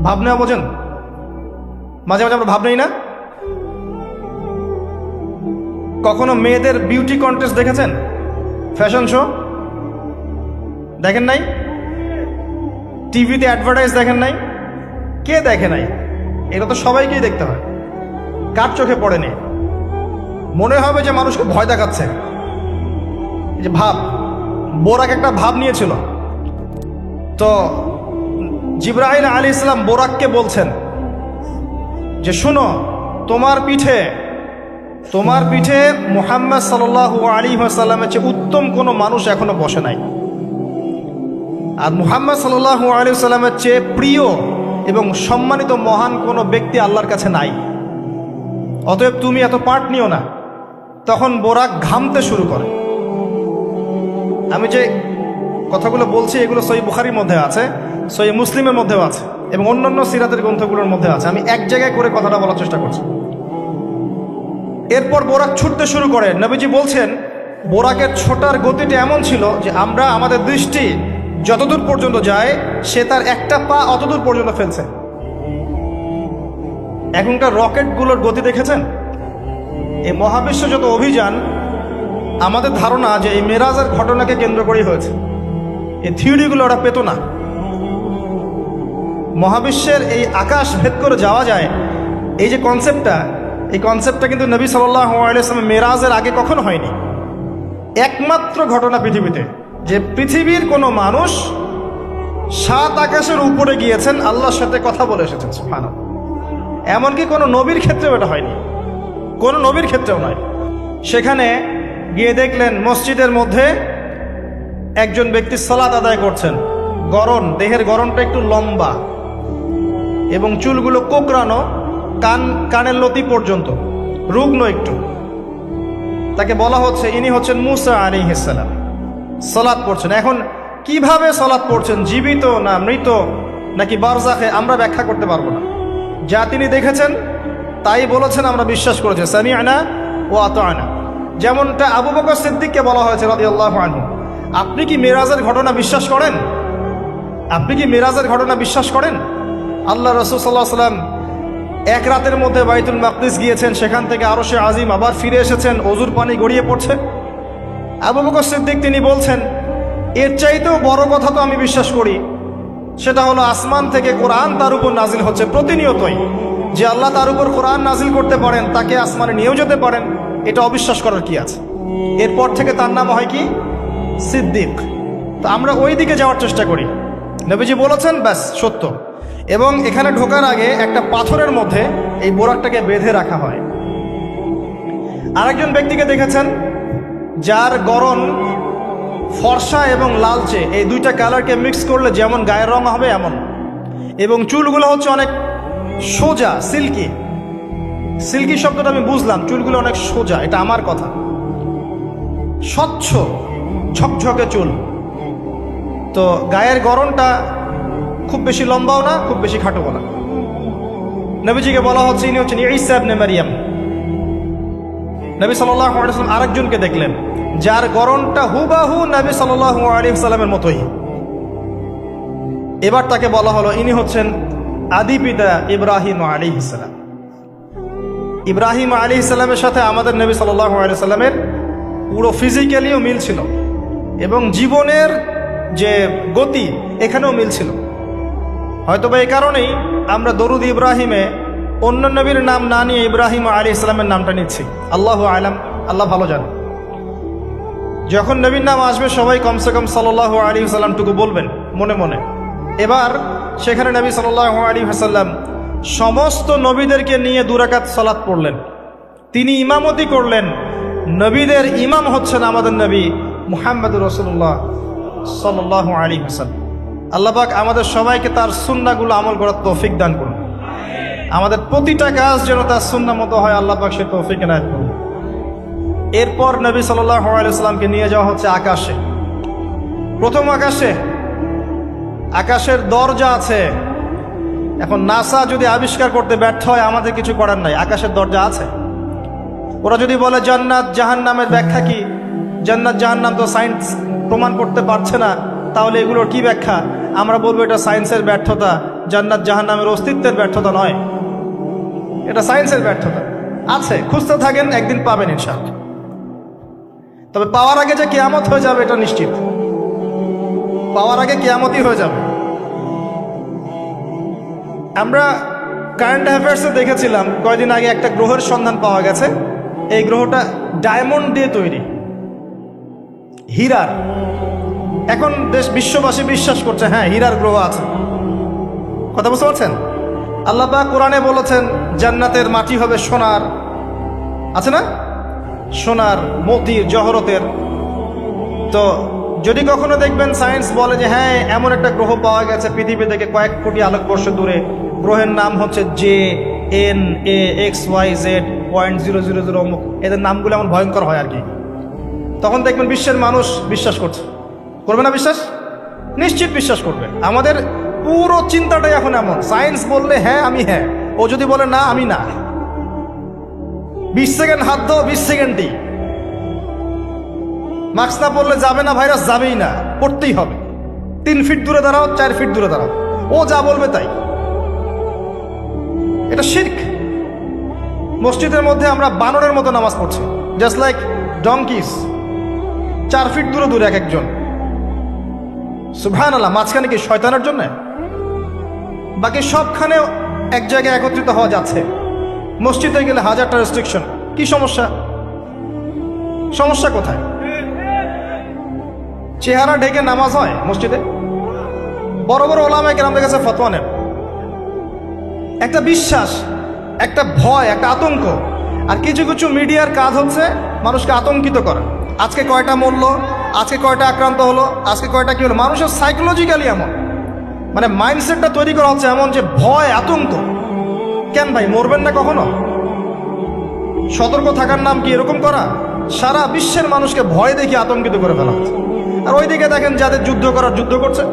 ভাব নেওয়া বোঝেন? মাঝে মাঝে আমরা ভাব নেই না? কখনো মেয়েদের বিউটি কন্টেস্ট দেখেছেন? ফ্যাশন শো দেখেন নাই? টিভিতে অ্যাডভার্টাইজ দেখেন নাই? কে দেখে নাই? এটা তো সবাইকেই দেখতে হয়। কার চোখে পড়েনি? মনে হবে যে মানুষকে ভয় দেখাচ্ছে। এই যে ভাব, বোরাক একটা ভাব নিয়েছিল। তো জিবরাইল আলাইহিস সালাম বোরাককে বলছেন যে শুনো, তোমার পিঠে মুহাম্মদ সাল্লাল্লাহু আলাইহি ওয়াসাল্লামের চেয়ে উত্তম কোনো মানুষ এখনো বসে নাই। আর মুহাম্মদ সাল্লাল্লাহু আলাইহি ওয়াসাল্লামের চেয়ে প্রিয় এবং সম্মানিত মহান কোনো ব্যক্তি আল্লাহর কাছে নাই। অতএব তুমি এত পার্ট নিও না। তখন বোরাক ঘামতে শুরু করে। আমি যে কথাগুলো বলছি এগুলো সহিহ বুখারীর মধ্যে আছে, সহিহ মুসলিমের মধ্যেও আছে এবং অন্যান্য সিরাতের গ্রন্থগুলোর মধ্যে আছে। আমি এক জায়গায় করে কথাটা বলার চেষ্টা করছি। এরপর বোরাক ছুটতে শুরু করে। নবীজি বলছেন, বোরাকের ছোটার গতিটা এমন ছিল যে আমরা আমাদের দৃষ্টি যতদূর পর্যন্ত যায়, সে তার একটা পা অতদূর পর্যন্ত ফেলছে। এখনকার রকেটগুলোর গতি দেখেছেন? এই মহাবিশ্ব যত অভিযান, আমাদের ধারণা যে এই মেরাজের ঘটনাকে কেন্দ্র করেই হয়েছে। এই থিওরিগুলো ওরা পেত না। মহাবিশ্বের এই আকাশ ভেদ করে যাওয়া যায়, এই যে কনসেপ্টটা, এই কনসেপ্টটা কিন্তু নবী সাল্লাল্লাহু আলাইহি ওয়াসাল্লাম মেরাজের আগে কখনো হয়নি। একমাত্র ঘটনা পৃথিবীতে যে পৃথিবীর কোনো মানুষ 7 আকাশের উপরে গিয়েছেন, আল্লাহর সাথে কথা বলে এসেছেন। সুবহানাল্লাহ। এমনকি কোনো নবীর ক্ষেত্রেও এটা হয়নি, কোনো নবীর ক্ষেত্রেও নয়। সেখানে গিয়ে দেখলেন মসজিদের মধ্যে একজন ব্যক্তি সালাত আদায় করছেন। গড়ন, দেহের গড়নটা একটু লম্বা এবং চুলগুলো কোকড়ানো, কানের লতি পর্যন্ত, রুগ্ন একটু। তাকে বলা হচ্ছে ইনি হচ্ছেন মুসা আলাইহিস সালাম, সালাত পড়ছেন। এখন কিভাবে সালাত পড়ছেন, জীবিত না মৃত নাকি বারজাখে, আমরা ব্যাখ্যা করতে পারবো না। যা তিনি দেখেছেন তাই বলেছেন, আমরা বিশ্বাস করেছি, সামি'না ওয়া আতা'না। যেমনটা আবু বকর সিদ্দিককে বলা হয়েছে রাদিয়াল্লাহু আনহু, আপনি কি মেরাজের ঘটনা বিশ্বাস করেন? আপনি কি মেরাজের ঘটনা বিশ্বাস করেন? আল্লাহ রাসূল সাল্লাল্লাহু আলাইহি ওয়াসাল্লাম এক রাতের মধ্যে বাইতুল মাকদিস গিয়েছেন, সেখান থেকে আরশে আজিম, আবার ফিরে এসেছেন, অজুর পানি গড়িয়ে পড়ছে। আবু বকর সিদ্দিক তিনি বলছেন, এর চাইতেও বড় কথা তো আমি বিশ্বাস করি, সেটা হলো আসমান থেকে কোরআন তার উপর নাজিল হচ্ছে প্রতিনিয়তই। যে আল্লাহ তার উপর কোরআন নাজিল করতে পারেন, তাকে আসমানে নিয়েও যেতে পারেন, এটা অবিশ্বাস করার কি আছে? এরপর থেকে তার নাম হয় কি? সিদ্দিক। তো আমরা ওই দিকে যাওয়ার চেষ্টা করি। নবীজি বলেছেন, ব্যাস সত্য। এবং এখানে ঢোকার আগে একটা পাথরের মধ্যে এই বোরাকটাকে বেঁধে রাখা হয়। আরেকজন ব্যক্তিকে দেখেছেন যার গড়ন ফর্সা এবং লালচে, এই দুইটা কালারকে মিক্স করলে যেমন গায়ের রং হবে এমন, এবং চুলগুলো হচ্ছে অনেক সোজা, সিল্কি। সিল্কি শব্দটা আমি বুঝলাম, চুলগুলো অনেক সোজা, এটা আমার কথা। স্বচ্ছ ঝকঝকে চুল। তো গায়ের গড়নটা খুব বেশি লম্বাও না, খুব বেশি খাটোও না। নবীজিকে বলা হচ্ছে ইনি হচ্ছেন ঈসা ইবনে মারইয়াম। নবী সাল্লাল্লাহু আলাইহি ওয়াসাল্লাম আরেকজনকে দেখলেন যার গড়নটা হুবাহু নবী সাল্লাল্লাহু আলাইহি ওয়াসাল্লামের মতোই। এবার তাকে বলা হলো ইনি হচ্ছেন আদি পিতা ইব্রাহিম আলাইহিস সালাম। ইব্রাহিম আলাইহিস সালামের সাথে আমাদের নবী সাল্লাল্লাহু আলাইহি ওয়াসাল্লামের পুরো ফিজিক্যালিও মিল ছিল, এবং জীবনের যে গতি এখানেও মিল ছিল। হয়তোবা এই কারণেই আমরা দরুদ ইব্রাহিমে অন্য নবীর নাম না নিয়ে ইব্রাহিম আলাইহিস সালামের নামটা নিচ্ছি। আল্লাহু আলাম, আল্লাহ ভালো জানেন। যখন নবীর নাম আসবে সবাই কমসে কম সাল্লাল্লাহু আলাইহি ওয়াসাল্লামটুকু বলবেন মনে মনে। এবার সেখানে নবী সাল্লাল্লাহু আলাইহি ওয়াসাল্লাম সমস্ত নবীদেরকে নিয়ে 2 রাকাত সালাত পড়লেন। তিনি ইমামতি করলেন। নবীদের ইমাম হচ্ছেন আমাদের নবী মুহাম্মদুর রাসূলুল্লাহ সাল্লাল্লাহু আলাইহি ওয়াসাল্লাম। আল্লাহ পাক আমাদের সবাইকে তার সুন্নাহগুলো আমল করার তৌফিক দান করুন। আমাদের প্রতিটা কাজ যেন তার সুন্নাহ মতো হয়, আল্লাহ পাক সে তৌফিক এনায়েত করুন। এরপর নবী সাল্লাল্লাহু আলাইহি ওয়াসাল্লামকে নিয়ে যাওয়া হচ্ছে আকাশে। প্রথম আকাশে, আকাশের দরজা আছে। এখন নাসা যদি আবিষ্কার করতে ব্যর্থ হয়, আমাদের কিছু করার নাই, আকাশের দরজা আছে। ওরা যদি বলে জান্নাত জাহান্নামের ব্যাখ্যা কি, জান্নাত জাহান্নাম তো সায়েন্স প্রমাণ করতে পারছে না, তাহলে এগুলোর কি ব্যাখ্যা? আমরা বলবো এটা সায়েন্সের ব্যর্থতা, জান্নাত জাহান্নামের অস্তিত্বের ব্যর্থতা নয়, এটা সায়েন্সের ব্যর্থতা। আছে, খুঁজতে থাকেন, একদিন পাবেন ইনশাআল্লাহ। তবে পাওয়ার আগে যে কিয়ামত হয়ে যাবে এটা নিশ্চিত, পাওয়ার আগে কিয়ামতই হয়ে যাবে। আমরা কারেন্ট অ্যাফেয়ার্সে দেখেছিলাম কয়েকদিন আগে একটা গ্রহের সন্ধান পাওয়া গেছে। এই গ্রহটা ডায়মন্ড দিয়ে তৈরি, হীরার। এখন বিশ্ববাসী বিশ্বাস করছে হ্যাঁ হীরার গ্রহ আছে। কথা বুঝতে পারছেন? আল্লাহ পাক কোরআনে বলেছেন জান্নাতের মাটি হবে সোনার, আছে না, সোনার, মতির, জহরতের। তো যদি কখনো দেখবেন সায়েন্স বলে যে হ্যাঁ এমন একটা গ্রহ পাওয়া গেছে পৃথিবী থেকে কয়েক কোটি আলোকবর্ষ দূরে, গ্রহের নাম হচ্ছে JNAXYZ.000 অমুক, এদের নামগুলো এমন ভয়ঙ্কর হয় আর কি, তখন দেখবেন বিশ্বের মানুষ বিশ্বাস করছে। করবে না বিশ্বাস? নিশ্চিত বিশ্বাস করবে। আমাদের পুরো চিন্তাটাই এখন এমন, সায়েন্স বললে হ্যাঁ আমি হ্যাঁ, ও যদি বলে না আমি না। 20 সেকেন্ড হাত দাও, 20 সেকেন্ডই। মাস্ক না পড়লে যাবে না, ভাইরাস যাবেই না, পড়তেই হবে। 3 ফিট দূরে দাঁড়াও, 4 ফিট দূরে দাঁড়াও, ও যা বলবে তাই। এটা শিরক। মসজিদের মধ্যে আমরা বানরের মতো নামাজ পড়ছি, জাস্ট লাইক ডঙ্কিস, 4 ফিট দূরে দূরে এক একজন। সুবহানাল্লাহ, মাঝখানে কি শয়তানের জন্য? বাকি সবখানে এক জায়গায় একত্রিত হওয়া যাচ্ছে। মসজিদে গেলে হাজারটা রেস্ট্রিকশন, কি সমস্যা? সমস্যা কোথায়? চেহারা ঢেকে নামাজ হয় মসজিদে? বড় বড় ওলামায়ে কেরামদের কাছে ফতোয়া নেন। একটা বিশ্বাস, একটা ভয়, একটা আতঙ্ক। আর কিছু কিছু মিডিয়ার কাজ হচ্ছে মানুষকে আতঙ্কিত করা। আজকে কয়টা মরলো, আজকে কয়টা আক্রান্ত হলো, আজকে কয়টা কি হলো। মানুষের সাইকোলজিক্যালি এমন, মানে মাইন্ডসেটটা তৈরি করা হচ্ছে এমন যে ভয়, আতঙ্ক। কেন ভাই, মরবেন না কখনো? সতর্ক থাকার নাম কি এরকম করা? সারা বিশ্বের মানুষকে ভয় দেখিয়ে আতঙ্কিত করে ফেলা হচ্ছে। আর ওইদিকে দেখেন যাদের যুদ্ধ করার যুদ্ধ করছে,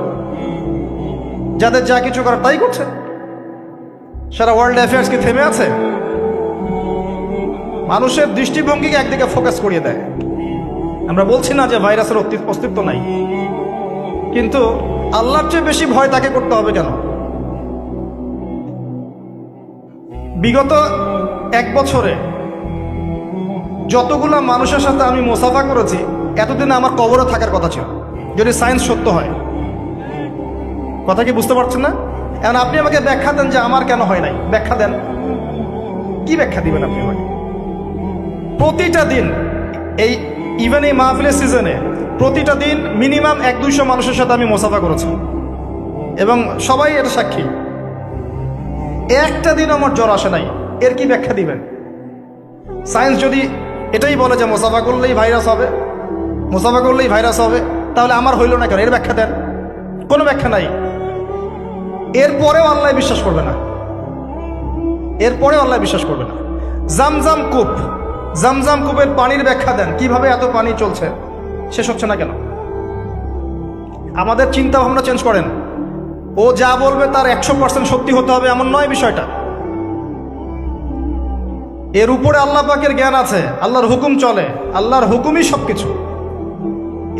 যাদের যা কিছু করার তাই করছে। সারা ওয়ার্ল্ড অ্যাফেয়ার্স কি থেমে আছে? মানুষের দৃষ্টিভঙ্গিকে একদিকে ফোকাস করিয়ে দেয়। আমরা বলছি না যে ভাইরাসের অস্তিত্ব নাই, কিন্তু আল্লাহর চেয়ে বেশি ভয় তাকে করতে হবে কেন? বিগত 1 বছরে যতগুলা মানুষের সাথে আমি মুসাফা করেছি, এতদিনে আমার কবরে থাকার কথা ছিল, যদি সায়েন্স সত্য হয়। কথা কি বুঝতে পারছেন না? এখন আপনি আমাকে ব্যাখ্যা দেন যে আমার কেন হয় নাই, ব্যাখ্যা দেন। কি ব্যাখ্যা দিবেন আপনি আমাকে? প্রতিটা দিন ইভেন এই মাহফিলের সিজনে প্রতিটা দিন মিনিমাম 100-200 মানুষের সাথে আমি মুসাফা করেছি, এবং সবাই এটা সাক্ষী। একটা দিন আমার জ্বর আসে নাই, এর কি ব্যাখ্যা দিবেন? সায়েন্স যদি এটাই বলে যে মুসাফা করলেই ভাইরাস হবে, মুসাফা করলেই ভাইরাস হবে, তাহলে আমার হইল না কেন? এর ব্যাখ্যা দেন। কোনো ব্যাখ্যা নাই। এরপরেও আল্লাহ বিশ্বাস করবে না, এরপরেও আল্লাহ বিশ্বাস করবে না। জামজাম কূপের পানির ব্যাখ্যা দেন, কিভাবে এত পানি চলছে, শেষ হচ্ছে না কেন? আমাদের চিন্তা ভাবনা চেঞ্জ করেন। ও যা বলবে তার 100% সত্যি হতে হবে এমন নয় বিষয়টা। এর উপরে আল্লাহ পাকের জ্ঞান আছে, আল্লাহর হুকুম চলে, আল্লাহর হুকুমই সবকিছু।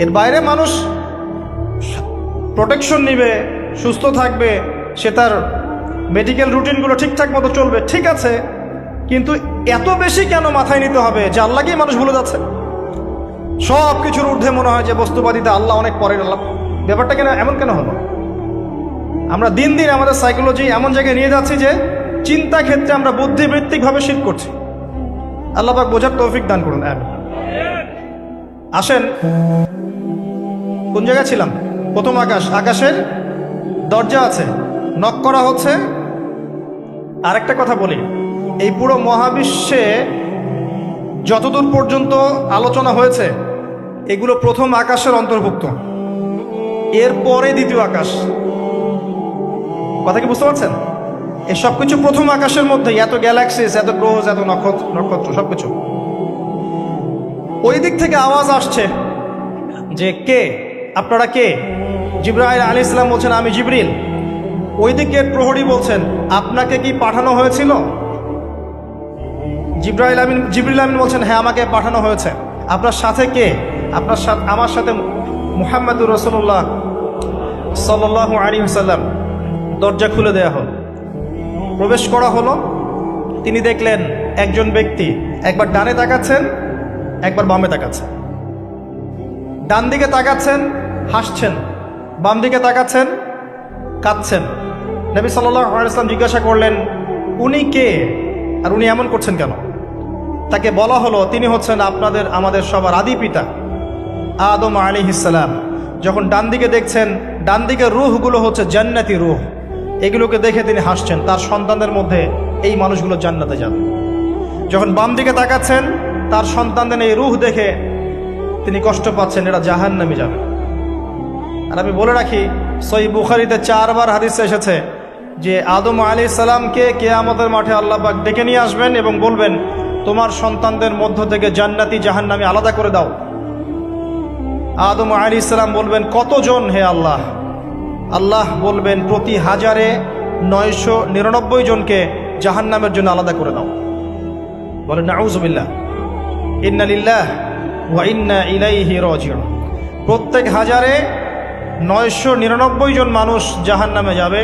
এর বাইরে মানুষ প্রোটেকশন নিবে, সুস্থ থাকবে, সে তার মেডিকেল রুটিনগুলো ঠিকঠাক মতো চলবে, ঠিক আছে, কিন্তু এত বেশি কেন মাথায় নিতে হবে যে আল্লাহকেই মানুষ ভুলে যাচ্ছে? সব কিছুর ঊর্ধ্বে মনে হয় যে বস্তুবাদিতে আল্লাহ অনেক পরের আল্লাহ। ব্যাপারটা কেন এমন কেন হলো? আমরা দিন দিন আমাদের সাইকোলজি এমন জায়গায় নিয়ে যাচ্ছি যে চিন্তা ক্ষেত্রে আমরা বুদ্ধিবৃত্তিকভাবে শিরক করছি। আল্লাহ পাক বোঝার তৌফিক দান করুন। আসেন, কোন জায়গায় ছিলাম? প্রথম আকাশ, আকাশের দরজা আছে, নক করা হচ্ছে। আরেকটা কথা বলি, এই পুরো মহাবিশ্বে যতদূর পর্যন্ত আলোচনা হয়েছে এগুলো প্রথম আকাশের অন্তর্ভুক্ত, এরপরে দ্বিতীয় আকাশ। কথা কি বুঝতে পারছেন? এই সব কিছু প্রথম আকাশের মধ্যে, এত গ্যালাক্সিস, এত গ্রহ, এত নক্ষত্র সবকিছু। ওই দিক থেকে আওয়াজ আসছে যে কে আপনারা, কে? জিবরাইল আলাইহিস সালাম বলছেন আমি জিবরিল। ওই দিকের প্রহরী বলছেন আপনাকে কি পাঠানো হয়েছিল? জিবরিল আমিন বলছেন হ্যাঁ, আমাকে পাঠানো হয়েছে। আপনার সাথে কে? আপনার সাথে, আমার সাথে মুহাম্মাদুর রাসূলুল্লাহ সাল্লাল্লাহু আলাইহি ওয়াসাল্লাম। দরজা খুলে দেয়া হলো, প্রবেশ করা হলো। তিনি দেখলেন একজন ব্যক্তি একবার ডানে তাকাচ্ছেন, একবার বামে তাকাচ্ছেন। ডান দিকে তাকাচ্ছেন, হাসছেন, বাম দিকে তাকাচ্ছেন, কাঁদছেন। নবী সাল্লাল্লাহু আলাইহি ওয়াসাল্লাম জিজ্ঞাসা করলেন উনি কে আর উনি এমন করছেন কেন? তাকে বলা হলো তিনি হচ্ছেন আমাদের সবার আদি পিতা আদম আলাইহিস সালাম। যখন ডান দিকে দেখছেন, ডান দিকের রূহগুলো হচ্ছে জান্নাতি রূহ, এগুলোকে দেখে তিনি হাসছেন, তার সন্তানদের মধ্যে এই মানুষগুলো জান্নাতে যাবে। যখন বাম দিকে তাকাচ্ছেন, তার সন্তানদের এই রূহ দেখে তিনি কষ্ট পাচ্ছেন, এরা জাহান্নামে যাবে। আর আমি বলে রাখি, সহিহ বুখারীতে 4 বার হাদিসে এসেছে যে আদম আলাইহিস সালামকে কিয়ামতের মাঠে আল্লাহ পাক ডেকে নিয়ে আসবেন এবং বলবেন তোমার সন্তানদের মধ্য থেকে জান্নাতি জাহান্নামী আলাদা করে দাও। আদম আলাইহিস সালাম বলবেন কতজন হে আল্লাহ? আল্লাহ বলবেন প্রতি 1000-এ 999 জনকে জাহান্নামের জন্য আলাদা করে দাও। বলেন নাউযুবিল্লাহ, ইন্না লিল্লাহি ওয়া ইন্না ইলাইহি রাজিউন। প্রত্যেক 1000-এ 999 জন মানুষ জাহান্নামে যাবে।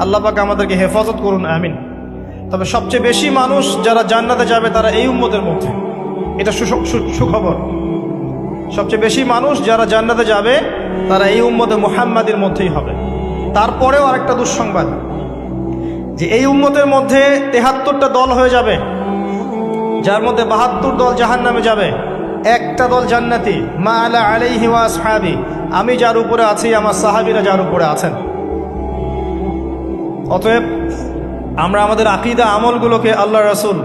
আল্লাহ পাক আমাদেরকে হেফাজত করুন, আমিন। তবে সবচেয়ে বেশি মানুষ যারা জান্নাতে যাবে তারা এই উম্মতের মধ্যে, এটা সুখবর। সবচেয়ে বেশি মানুষ যারা জান্নাতে যাবে তারা এই উম্মতে মুহাম্মাদের মধ্যেই হবে। তারপরেও আরেকটা দুঃসংবাদ, যে এই উম্মতের মধ্যে 73টা দল হয়ে যাবে, যার মধ্যে 72 দল জাহান্নামে যাবে, একটা দল জান্নাতি। মা আলা আলাইহি ওয়া আসহাবি, আমি যার উপরে আছি আমার সাহাবীরা যার উপরে আছেন। অতএব আমরা আমাদের আকীদা আমলগুলোকে আল্লাহ রাসূল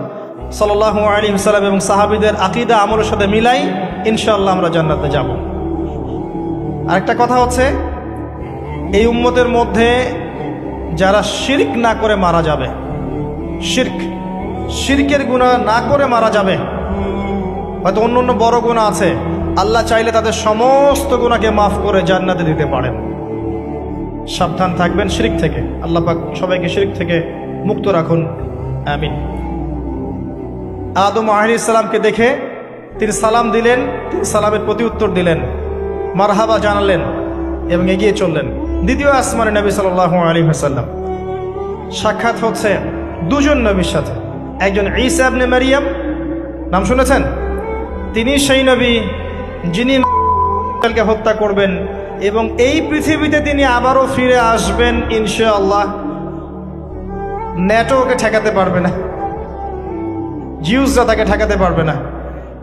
সাল্লাল্লাহু আলাইহি ওয়াসাল্লাম এবং সাহাবীদের আকীদা আমলের সাথে মিলাই ইনশাআল্লাহ আমরা জান্নাতে যাব। আরেকটা কথা হচ্ছে, এই উম্মতের মধ্যে যারা শিরক না করে মারা যাবে, শিরকের গুনাহ না করে মারা যাবে, হয়তো অন্য অন্য বড় গুনাহ আছে, আল্লাহ চাইলে তাদের সমস্ত গুনাহকে মাফ করে জান্নাতে দিতে পারেন। সাবধান থাকবেন শিরক থেকে। আল্লাহ পাক সবাইকে শিরক থেকে মুক্ত রাখুন, আমিন। আদম আলাইহিস সালামকে দেখে তিনি সালাম দিলেন, তিনি সালামের প্রতি উত্তর দিলেন, মারহাবা জানালেন এবং এগিয়ে চললেন। দ্বিতীয় আসমানে নবী সাল্লাল্লাহু আলাইহি ওয়াসাল্লাম সাক্ষাৎ হচ্ছে দুজন নবীর সাথে। একজন ঈসা ইবনে মারিয়াম, নাম শুনেছেন? তিনি সেই নবী যিনি কে হত্যা করবেন এবং এই পৃথিবীতে তিনি আবারও ফিরে আসবেন ইনশাআল্লাহ। ন্যাটো ওকে ঠেকাতে পারবে না, জিউসরা তাকে ঠেকাতে পারবে না,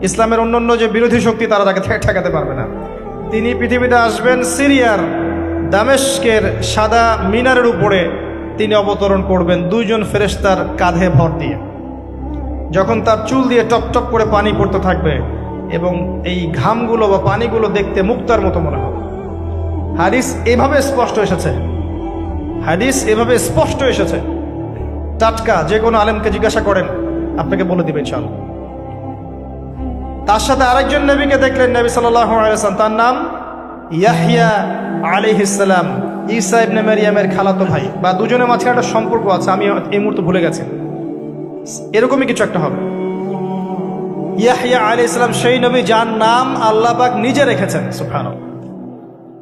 ইসলামের অন্যান্য যে বিরোধী শক্তি তারা তাকে ঠেকাতে পারবে না। তিনি পৃথিবীতে আসবেন, সিরিয়ার দামেস্কের সাদা মিনারের উপরে তিনি অবতরণ করবেন দুইজন ফেরেশতার কাঁধে ভর দিয়ে। যখন তার চুল দিয়ে টপ টপ করে পানি পড়তে থাকবে এবং এই ঘামগুলো বা পানিগুলো দেখতে মুক্তার মতো মনে হবে। হাদিস এভাবে স্পষ্ট এসেছে, হাদিস এভাবে স্পষ্ট এসেছে, টাটকা। যে কোনো আলেমকে জিজ্ঞাসা করেন আপনাকে বলে দিবেন ইনশাআল্লাহ। তার সাথে আরেকজন নবীকে দেখলেন নবী সাল্লাল্লাহু আলাইহি ওয়াসাল্লাম, তার নাম ইয়াহইয়া আলাইহিস সালাম, ঈসা ইবনে মারিয়ামের খালাতো ভাই, বা দুজনের মাঝখানে একটা সম্পর্ক আছে, আমি এই মুহূর্তে ভুলে গেছি, এরকমই কিছু একটা হবে। ইয়াহইয়া আলাইহিস সালাম সেই নবী যার নাম আল্লাহ পাক নিজে রেখেছেন, সুবহানাল্লাহ।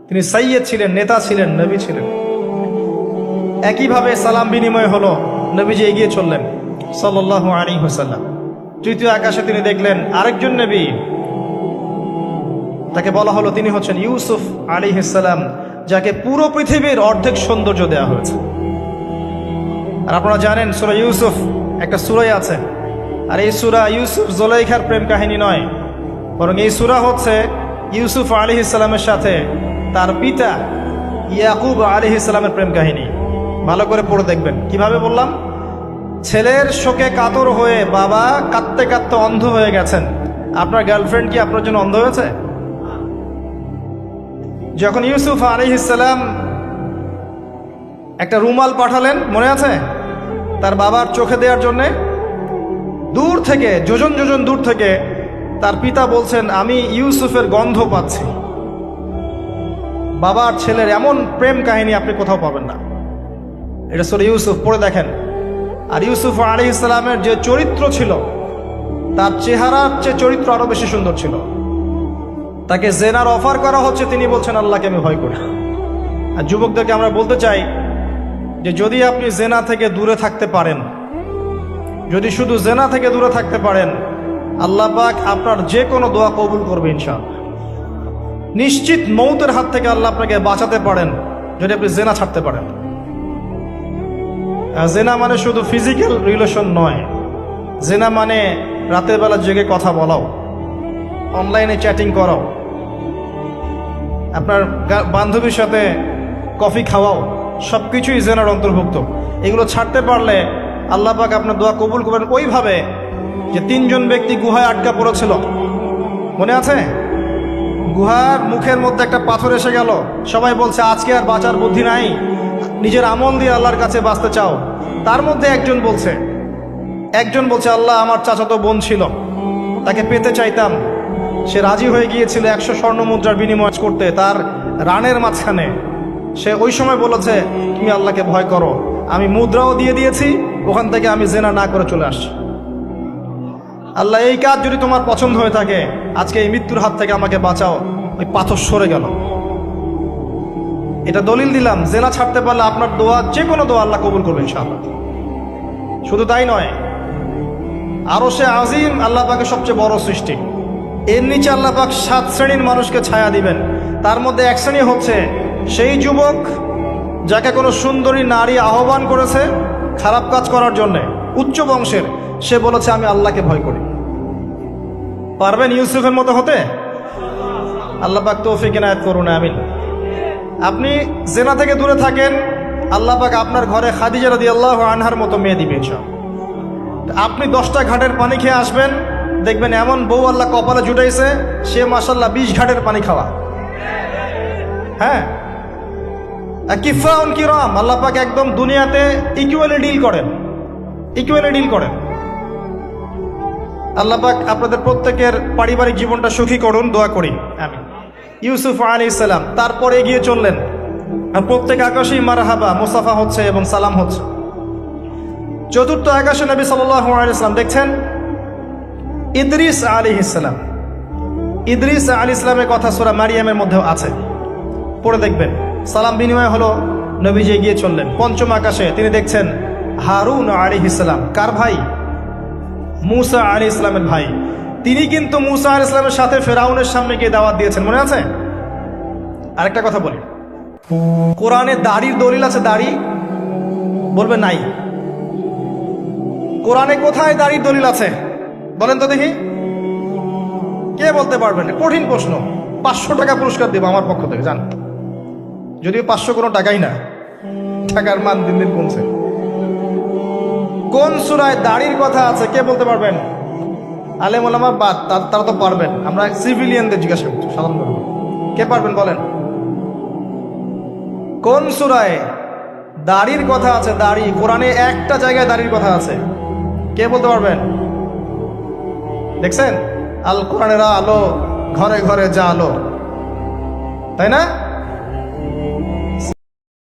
তিনি সাইয়্যেদ ছিলেন, নেতা ছিলেন, নবী ছিলেন। একইভাবে সালাম বিনিময় হলো, নবীজি এগিয়ে চললেন সাল্লাল্লাহু আলাইহি ওয়াসাল্লাম। তৃতীয় আকাশে তিনি দেখলেন আরেকজন নবী, তাকে বলা হলো তিনি হচ্ছেন ইউসুফ আলাইহিস সালাম, যাকে পুরো পৃথিবীর অর্ধেক সৌন্দর্য দেওয়া হয়েছে। আর আপনারা জানেন সূরা ইউসুফ একটা সূরাই আছে, আর এই সূরা ইউসুফ জুলাইখার প্রেম কাহিনী নয়, বরং এই সূরা হচ্ছে ইউসুফ আলাইহিস সালামের সাথে তার পিতা ইয়াকুব আলাইহিস সালামের প্রেম কাহিনী। ভালো করে পড়ে দেখবেন। কিভাবে বললাম? ছেলের শোকে কাতর হয়ে বাবা কাঁদতে কাঁদতে অন্ধ হয়ে গেছেন। আপনার গার্লফ্রেন্ড কি আপনার জন্য অন্ধ হয়েছে? যখন ইউসুফ আলাইহিস সালাম একটা রুমাল পাঠালেন, মনে আছে, তার বাবার চোখে দেওয়ার জন্যে, দূর থেকে, যোজন যোজন দূর থেকে তার পিতা বলছেন আমি ইউসুফের গন্ধ পাচ্ছি। বাবার ছেলের এমন প্রেম কাহিনী আপনি কোথাও পাবেন না। এটা সূরা ইউসুফ, পড়ে দেখেন। আর ইউসুফ আলাইহিস সালামের যে চরিত্র ছিল, তার চেহারার চেয়ে চরিত্র আরো বেশি সুন্দর ছিল। তাকে জেনার অফার করা হচ্ছে, তিনি বলছেন আল্লাহকে আমি ভয় করি। আর যুবকদেরকে আমরা বলতে চাই যে যদি আপনি জেনা থেকে দূরে থাকতে পারেন, যদি শুধু জেনা থেকে দূরে থাকতে পারেন, আল্লাহ পাক আপনার যে কোনো দোয়া কবুল করবে ইনশাআল্লাহ। নিশ্চিত মৌতের হাত থেকে আল্লাহ আপনাকে বাঁচাতে পারেন যদি আপনি জেনা ছাড়তে পারেন। জেনা মানে শুধু ফিজিক্যাল রিলেশন নয়, জেনা মানে রাতের বেলা জেগে কথা বলাও, অনলাইনে চ্যাটিং করাও, আপনার বান্ধবীর সাথে কফি খাওয়াও, সব কিছুই জেনার অন্তর্ভুক্ত। এগুলো ছাড়তে পারলে আল্লাহ পাক আপনার দোয়া কবুল করবেন। ওইভাবে যে তিনজন ব্যক্তি গুহায় আটকা পড়েছিল, মনে আছে? গুহার মুখের মধ্যে একটা পাথর এসে গেল, সবাই বলছে আজকে আর বাঁচার বুদ্ধি নাই, নিজের আমল দিয়ে আল্লাহর কাছে বাঁচতে চাও। তার মধ্যে একজন বলছে আল্লাহ আমার চাচাতো বোন ছিল, তাকে পেতে চাইতাম। সে রাজি হয়ে গিয়েছিল 100 স্বর্ণ মুদ্রার বিনিময় করতে তার রানের মাঝখানে। সে ওই সময় বলেছে তুমি আল্লাহকে ভয় করো, আমি মুদ্রাও দিয়ে দিয়েছি, ওখান থেকে আমি জেনা না করে চলে আসছি। আল্লাহ এই কাজ যদি তোমার পছন্দ হয়ে থাকে, আজকে এই মৃত্যুর হাত থেকে আমাকে বাঁচাও। ওই পাথর সরে গেল। এটা দলিল দিলাম, জেনা ছাড়তে পারলে আপনার দোয়া, যে কোনো দোয়া আল্লাহ কবুল করবে ইনশাআল্লাহ। শুধু তাই নয়, আরশে আজিম আল্লাহ পাকের সবচেয়ে বড় সৃষ্টি। এর নিচে আল্লাহ পাক 7 শ্রেণীর মানুষকে ছায়া দিবেন। তার মধ্যে এক শ্রেণী হচ্ছে সেই যুবক যাকে কোনো সুন্দরী নারী আহ্বান করেছে খারাপ কাজ করার জন্যে, উচ্চ বংশের, সে বলেছে আমি আল্লাহকে ভয় করি। পারবেন ইউসুফের মতো হতে? আল্লাহ পাক তৌফিক ইনায়াত করুন, আমিন। আপনি জেনা থেকে দূরে থাকেন, আল্লাহ পাক আপনার ঘরে খাদিজা রাদিয়াল্লাহু আনহার মতো মেয়ে দিবে ইনশাআল্লাহ। আপনি 10টা ঘাটের পানি খেয়ে আসবেন, দেখবেন এমন বউ আল্লাহ কপালে জুটাইছে, সে মাশাআল্লাহ 20 ঘাটের পানি খাওয়া। হ্যাঁ, কিফাউন কিরাম, আল্লাহ পাক একদম দুনিয়াতে ইকুয়ালি ডিল করেন, ইকুয়ালি ডিল করেন। আল্লাহ পাক আপনাদের প্রত্যেকের পারিবারিক জীবনটা সুখী করুন, দোয়া করি, আমিন। ইউসুফ আলাইহিস সালাম তারপর এগিয়ে চললেন, আর প্রত্যেক আকাশেই মারহাবা মুসাফা হচ্ছে এবং সালাম হচ্ছে। চতুর্থ আকাশে নবী সাল্লাল্লাহু আলাইহি ওয়াসাল্লাম দেখছেন ইদ্রিস আলাইহিস সালাম। ইদ্রিস আলাইহিস সালামের কথা সূরা মারিয়ামের মধ্যেও আছে, পড়ে দেখবেন। সালাম বিনিময় হলো, নবীজি এগিয়ে চললেন। পঞ্চম আকাশে তিনি দেখছেন হারুন আলাইহিস সালাম। কার ভাই? মুসা আলাইহিস সালামের ভাই। তিনি কিন্তু মুসা আলাইহিস সালামের সাথে ফেরাউনের সামনে গিয়ে দাওয়াত দিয়েছেন, মনে আছে? আরেকটা কথা বলি, কোরআনে দাড়ির দলিল আছে? দাড়ি বলবে নাই। কোরআনে কোথায় দাড়ির দলিল আছে বলেন তো দেখি, কে বলতে পারবেন? কঠিন প্রশ্ন। 500 টাকা পুরস্কার দেব আমার পক্ষ থেকে, জান। যদিও 500 কোনো টাকাই না, টাকার মান দিন দিন কমছে। কোন সূরায় দাড়ির কথা আছে কে বলতে পারবেন? আলেম ওলামা বাদ, তারা তো পারবেন। আমরা সিভিলিয়ানদের জিজ্ঞাসা করছি, সাধারণ মানুষ। কে পারবেন বলেন? কোন সূরায় দাড়ির কথা আছে? দাড়ি কোরআনে একটা জায়গায় দাড়ির কথা আছে, কে বলতে পারবেন? দেখছেন, আল কোরআনের আলো ঘরে ঘরে যা আলো, তাই না?